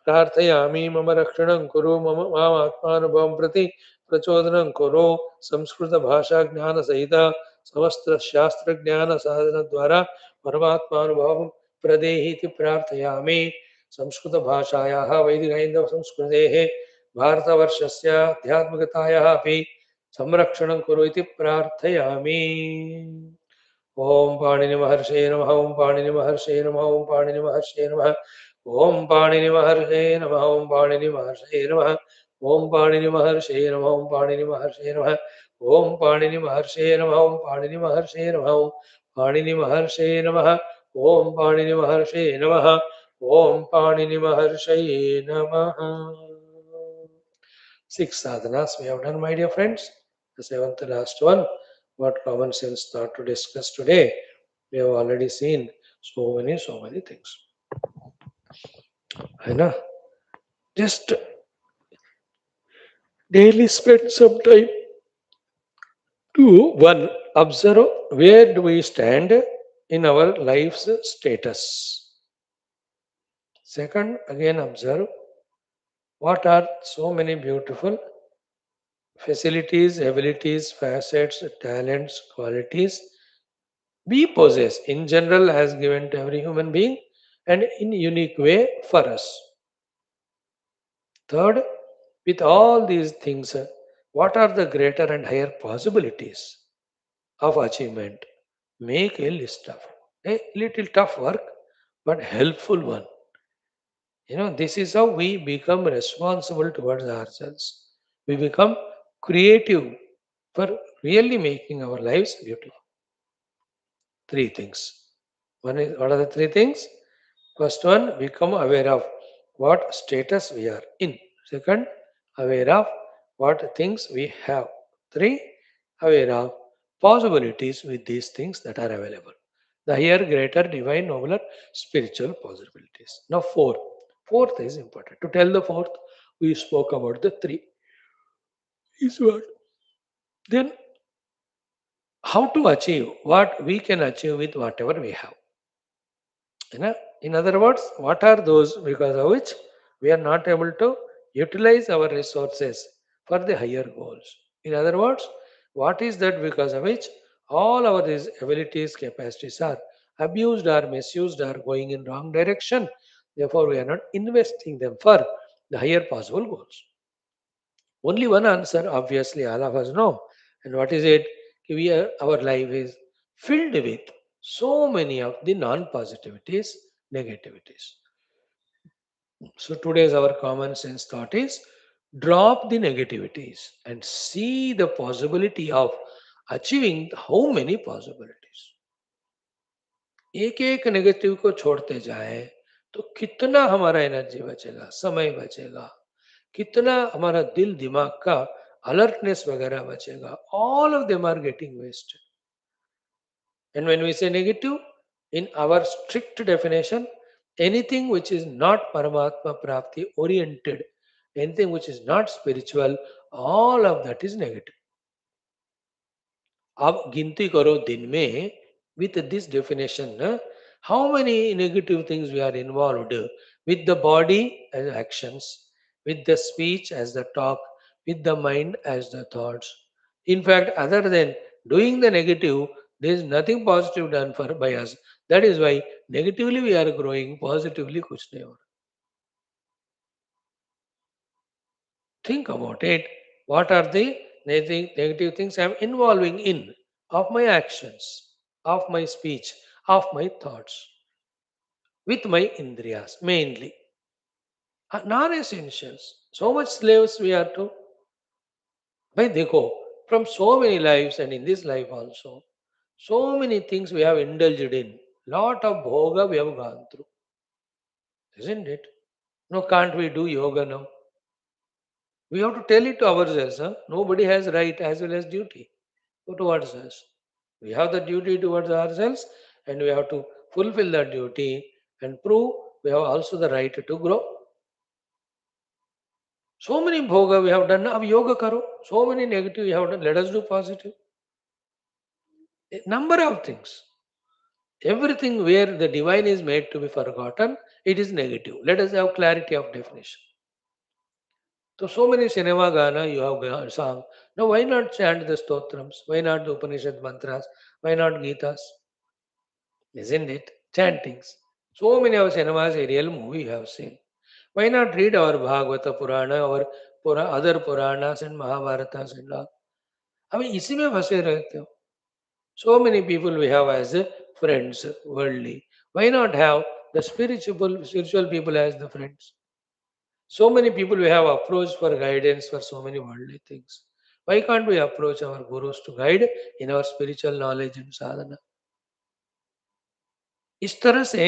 प्रार्थयामि मम रक्षणं कुरु, मम मामात्मानुभवं प्रति प्रचोदनं कुरु। संस्कृतभाषाज्ञानसहित समस्तशास्त्रज्ञानसाधनद्वारा परमात्मानुभवं प्रदेहि इति प्रार्थयामि। संस्कृतभाषायाः वैदिकहैन्दवसंस्कृतेः भारतवर्षस्य आध्यात्मिकतायाः अपि संरक्षणं कुरु इति प्रार्थयामि। ओम पाणिनिमहर्षये नमः। ओम पाणिनिमहर्षये नमः। ओम पाणिनिमहर्षये नमः। ओम पाणिनिमहर्षये नमः। ओम पाणिनिमहर्षये नमः। ओम पाणिनिमहर्षये नमः। ओम पाणिनिमहर्षये नमः। ओम पाणिनिमहर्षये नमः। ओम पाणिनिमहर्षये नमः। ओम पाणिनिमहर्षये नमः। ओम पाणिनिमहर्षये नमः। ओम पाणिनिमहर्षये नमः। 6 sadhanas we have done, my dear friends. The 7th last one, what common sense thought to discuss today. We have already seen so many things. है ना? Just daily spend some time to one observe where do we stand in our life's status. Second, again observe what are so many beautiful facilities, abilities, facets, talents, qualities we possess in general has given to every human being and in unique way for us. Third, with all these things, what are the greater and higher possibilities of achievement? Make a list of a little tough work, but helpful one. This is how we become responsible towards ourselves. We become creative for really making our lives beautiful. Three things. What are the three things? First one, become aware of what status we are in. Second, aware of what things we have. Three, aware of possibilities with these things that are available. The higher, greater, divine, nobler, spiritual possibilities. Now, four. Fourth is important. To tell the fourth, we spoke about the three. Is what? Then, how to achieve what we can achieve with whatever we have. In other words, what are those because of which we are not able to utilize our resources for the higher goals? In other words, what is that because of which all our these abilities, capacities are abused or misused or going in wrong direction? Therefore, we are not investing them for the higher possible goals. Only one answer, obviously, all of us know. And what is it? Our life is filled with so many of the non positivities, negativities. So, today's our common sense thought is drop the negativities and see the possibility of achieving how many possibilities. एक एक negative को छोड़ते जाए तो कितना हमारा energy बचेगा, समय बचेगा, कितना हमारा दिल दिमाग का अलर्टनेस वगैरह बचेगा. All of them are getting wasted. And when we say negative, in our strict definition, anything which is not Paramatma Prapti oriented, anything which is not spiritual, all of that is negative. आप गिनती करो दिन में with this definition how many negative things we are involved with the body as actions, with the speech as the talk, with the mind as the thoughts. In fact, other than doing the negative, there is nothing positive done for by us. That is why negatively we are growing, positively kuch nahi ho raha. Think about it. What are the negative things I am involving in of my actions, of my speech, of my thoughts, with my indriyas mainly. Non-essentials. So much slaves we are to. By dekho, from so many lives and in this life also, so many things we have indulged in. Lot of bhoga we have gone through. Isn't it? No, can't we do yoga now? We have to tell it to ourselves. Nobody has right as well as duty towards us. We have the duty towards ourselves and we have to fulfill that duty and prove we have also the right to grow. So many bhoga we have done, now yoga karo. So many negative we have done, let us do positive. A number of things. Everything where the divine is made to be forgotten, it is negative. Let us have clarity of definition. So many cinema gana you have sung. Now why not chant the stotrams? Why not the Upanishad mantras? Why not Gitas? Isn't it? Chantings. So many of cinemas, a real movie you have seen. Why not read our Bhagavata Purana or other Puranas and Mahabharatas and all? I mean, इसी में फंसे रहते हो. So many people we have as friends, worldly. Why not have the spiritual people as the friends? So many people we have approached for guidance for so many worldly things. Why can't we approach our gurus to guide in our spiritual knowledge and sadhana? इस तरह से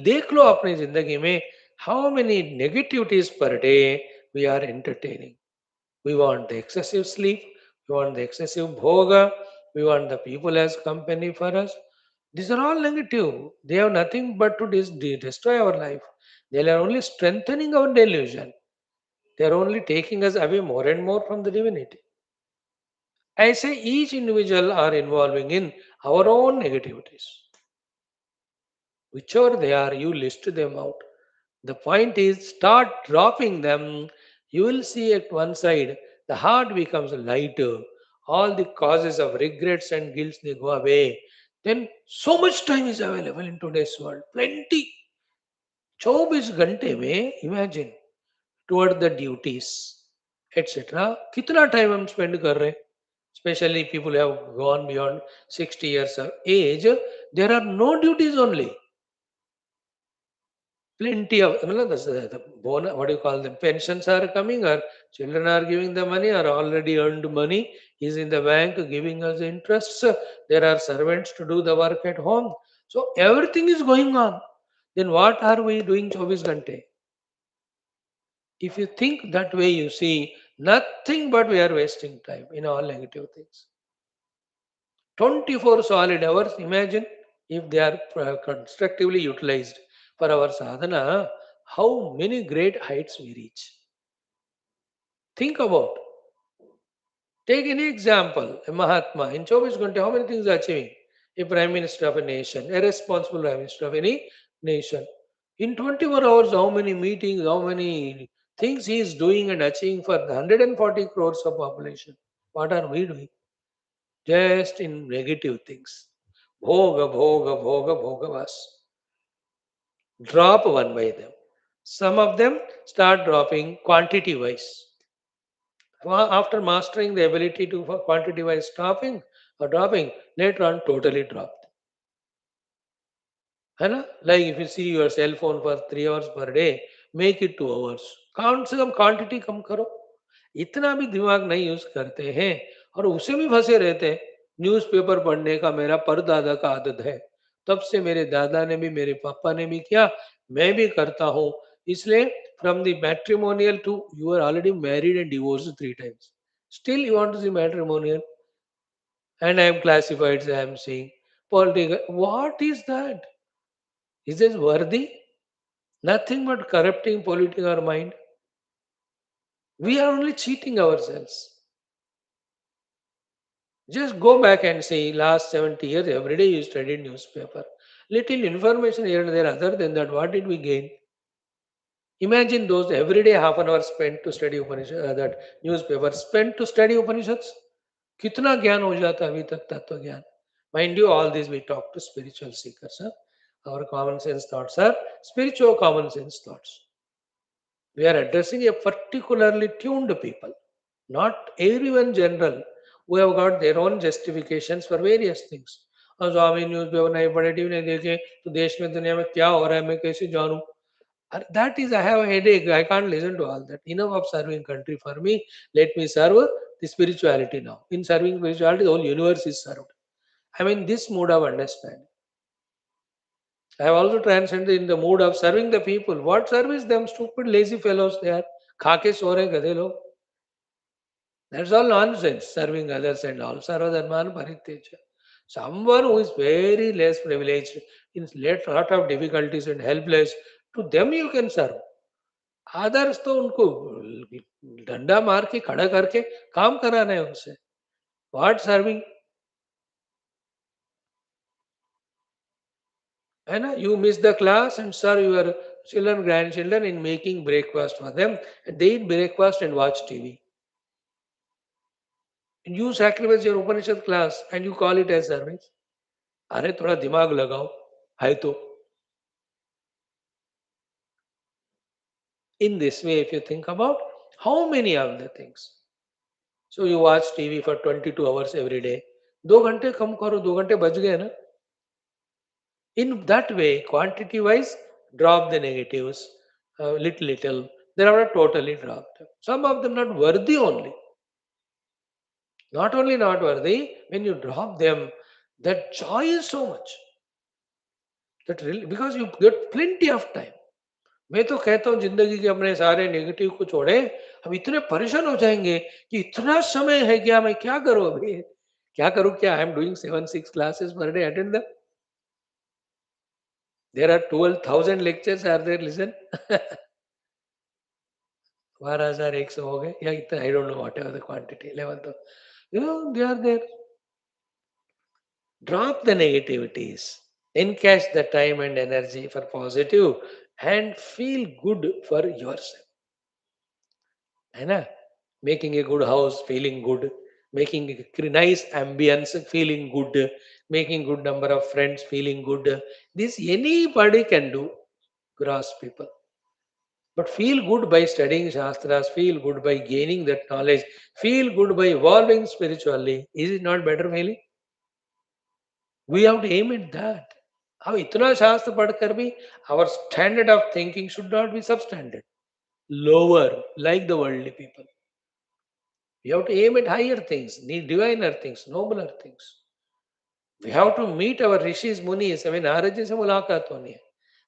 देख लो अपनी जिंदगी में how many negativities per day we are entertaining. We want the excessive sleep, we want the excessive bhoga, we want the people as company for us. These are all negative. They have nothing but to destroy our life. They are only strengthening our delusion. They are only taking us away more and more from the divinity. I say each individual are involving in our own negativities. Whichever they are, you list them out. The point is, start dropping them. You will see at one side, the heart becomes lighter. All the causes of regrets and guilt they go away. Then so much time is available in today's world. Plenty. 24 घंटे में imagine toward the duties etc. कितना time हम spend कर रहे हैं? Especially people have gone beyond 60 years of age. There are no duties only. Plenty of the bonus, what do you call them? Pensions are coming, or children are giving the money, or already earned money is in the bank giving us interests. There are servants to do the work at home. So everything is going on. Then what are we doing 24 घंटे? If you think that way, you see nothing but we are wasting time in all negative things. 24 solid hours, imagine if they are constructively utilized for our sadhana, how many great heights we reach. Think about. Take any example, a Mahatma in 24 Ghante, how many things are achieving? A Prime Minister of a nation, a responsible Prime Minister of any nation. In 24 hours, how many meetings, how many things he is doing and achieving for the 140 crores of population. What are we doing? Just in negative things. Bhoga, bhoga, bhoga, bhoga vas. Drop one by them. Some of them start dropping quantity wise. After mastering the ability to for quantity wise stopping or dropping, later on totally drop. है ना? Like if you see your cell phone for 3 hours per day, make it 2 hours. कम से कम quantity कम करो. इतना भी दिमाग नहीं use करते हैं और उसे भी फंसे रहते हैं. न्यूज़पेपर पढ़ने का मेरा परदादा का आदत है. तब से मेरे दादा ने भी मेरे पापा ने भी किया, मैं भी करता हूँ. इसलिए from the matrimonial to you are already married and divorced 3 times. Still you want to see matrimonial and I am classified, I am seeing political. What is that? Is this worthy? Nothing but corrupting, polluting our mind. We are only cheating ourselves. Just go back and see last 70 years, every day you studied newspaper. Little information here and there, other than that, what did we gain? Imagine those every day half an hour spent to study Upanishad, that newspaper spent to study Upanishads. कितना ज्ञान हो जाता अभी तक तत्व ज्ञान. Mind you, all this we talk to spiritual seekers. Huh? Our common sense thoughts are spiritual common sense thoughts. We are addressing a particularly tuned people, not everyone general who have got their own justifications for various things. और स्वामी news paper नहीं पढ़े TV नहीं देखे तो देश में दुनिया में क्या हो रहा है मैं कैसे जानूं. That is, I have a headache. I can't listen to all that. Enough of serving country for me. Let me serve the spirituality now. In serving spirituality, the whole universe is served. I mean, this mood of understanding. I have also transcended in the mood of serving the people. What service them stupid, lazy fellows they are. Khake so rahe gadhe log. That's all nonsense. Serving others and all. Sarva dharman parityaja. Someone who is very less privileged, in lot of difficulties and helpless, to them you can serve. आदर्श तो उनको डंडा मार के खड़ा करके काम कराना है उनसे. व्हाट सर्विंग है ना. You miss the class and serve your children grandchildren in making breakfast for them. They eat breakfast and watch TV. You sacrifice your Upanishad class and you call it as service. अरे थोड़ा दिमाग लगाओ है तो. In this way, if you think about how many of the things. So you watch TV for 22 hours every day. 2 घंटे कम करो, 2 घंटे बच गए ना. In that way, quantity wise, drop the negatives little. They are not totally dropped. Some of them not worthy only. Not only not worthy, when you drop them, that joy is so much. That really, because you get plenty of time. मैं तो कहता हूँ जिंदगी के अपने सारे negative को छोड़े. हम इतने परेशान हो जाएंगे कि इतना समय है क्या, मैं क्या करूँ अभी. क्या करूँ क्या. I am doing 7-6 classes per day. Attend them. There are 12,000 lectures are there, listen. 12,100 हो गए या इतना, I don't know whatever the quantity level तो, they are there. Drop the negativities, encash the time and energy for positive and feel good for yourself. है ना? Making a good house, feeling good, making a nice ambience, feeling good, making good number of friends, feeling good. This anybody can do, gross people. But feel good by studying Shastras, feel good by gaining that knowledge, feel good by evolving spiritually. Is it not better feeling? We have to aim at that. अब इतना शास्त्र पढ़कर भी our standard of thinking should not be substandard, lower like the worldly people. We have to aim at higher things, need diviner things, nobler things. We have to meet our rishis, munis. हमें नारद जी से मुलाकात होनी है,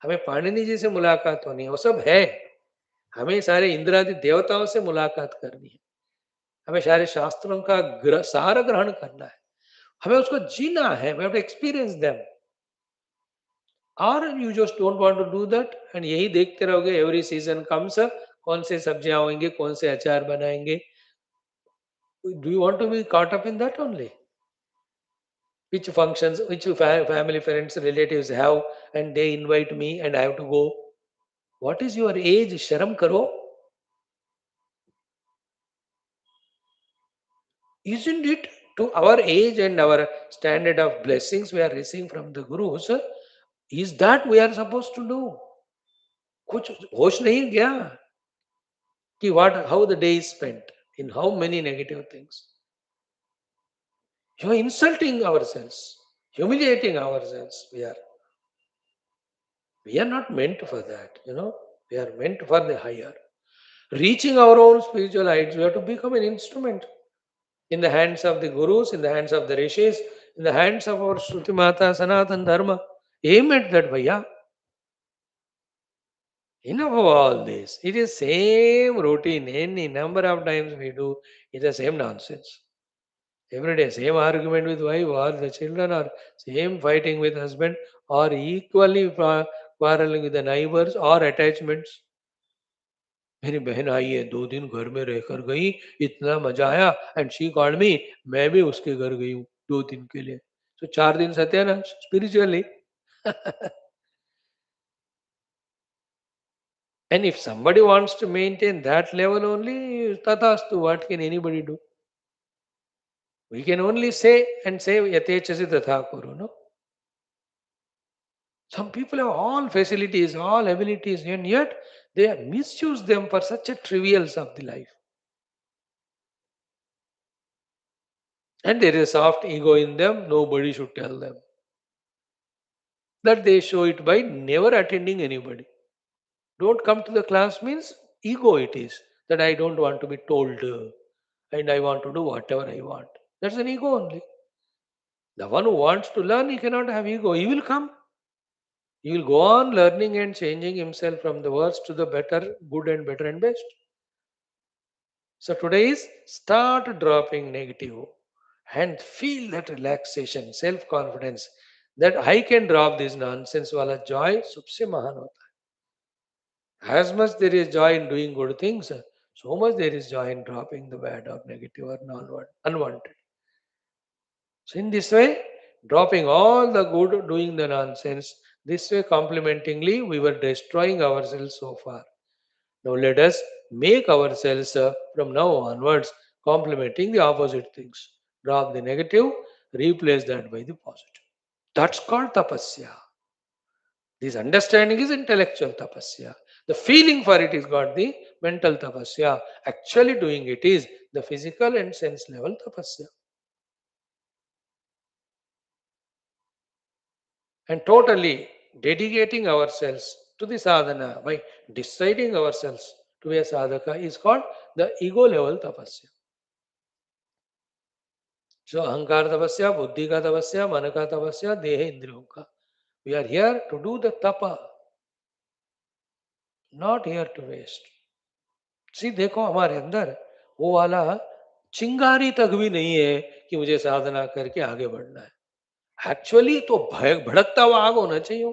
हमें पाणिनि जी से मुलाकात होनी है, वो सब है. हमें सारे इंद्रादि देवताओं से मुलाकात करनी है, हमें सारे शास्त्रों का सार ग्रहण करना है, हमें उसको जीना है. We have to experience them. और you just don't want to do that and यही देखते रहोगे. एवरी सीजन कम्स, कौन से सब्जियां होंगे, कौन से अचार बनाएंगे. Do you want to be caught up in that only? Which functions, which family, friends, relatives have, and they invite me and I have to go. What is your age? Sharam karo. Isn't it to our age and our standard of blessings we are receiving from the gurus? Is that we are supposed to do? कुछ होश नहीं गया कि what, how the day is spent in how many negative things. You are insulting ourselves, humiliating ourselves. We are not meant for that. We are meant for the higher, reaching our own spiritual heights. We have to become an instrument in the hands of the gurus, in the hands of the rishis, in the hands of our Shruti Mata, Sanatan Dharma. Aim at that, bhaiya. Enough of all this. It is same routine. Any number of times we do, it's the same nonsense. Every day, same argument with wife or the children, or same fighting with husband, or equally quarreling with the neighbors or attachments. मेरी बहन आई है, 2 दिन घर में रहकर गई, इतना मजा आया, एंड शी कॉल्ड मी. मैं भी उसके घर गई हूँ 2 दिन के लिए. तो 4 दिन सत्यानाश spiritually. And if somebody wants to maintain that level only, tathastu, what can anybody do? We can only say and say, yatechasi tatha kuru, no? Some people have all facilities, all abilities, and yet they misuse them for such a trivials of the life. And there is a soft ego in them, nobody should tell them. That they show it by never attending anybody. Don't come to the class means ego it is. That I don't want to be told and I want to do whatever I want. That's an ego only. The one who wants to learn, he cannot have ego. He will come. He will go on learning and changing himself from the worst to the better, good and better and best. So today is start dropping negative and feel that relaxation, self-confidence that I can drop this nonsense wala joy subse mahan hota hai. As much there is joy in doing good things, so much there is joy in dropping the bad or negative or unwanted. So in this way, dropping all the good, doing the nonsense, this way complementingly, we were destroying ourselves so far. Now let us make ourselves from now onwards complementing the opposite things. Drop the negative, replace that by the positive. That's called tapasya. This understanding is intellectual tapasya. The feeling for it is got the mental tapasya. Actually doing it is the physical and sense level tapasya. And totally dedicating ourselves to the sadhana by deciding ourselves to be a sadhaka is called the ego level tapasya. So ahankar tapasya, buddhi ka tapasya, mana ka tapasya, deha indriyon ka. We are here to do the tapa, not here to waste. See, देखो हमारे अंदर वो वाला चिंगारी तक भी नहीं है कि मुझे साधना करके आगे बढ़ना है. एक्चुअली तो भड़कता हुआ आग होना चाहिए.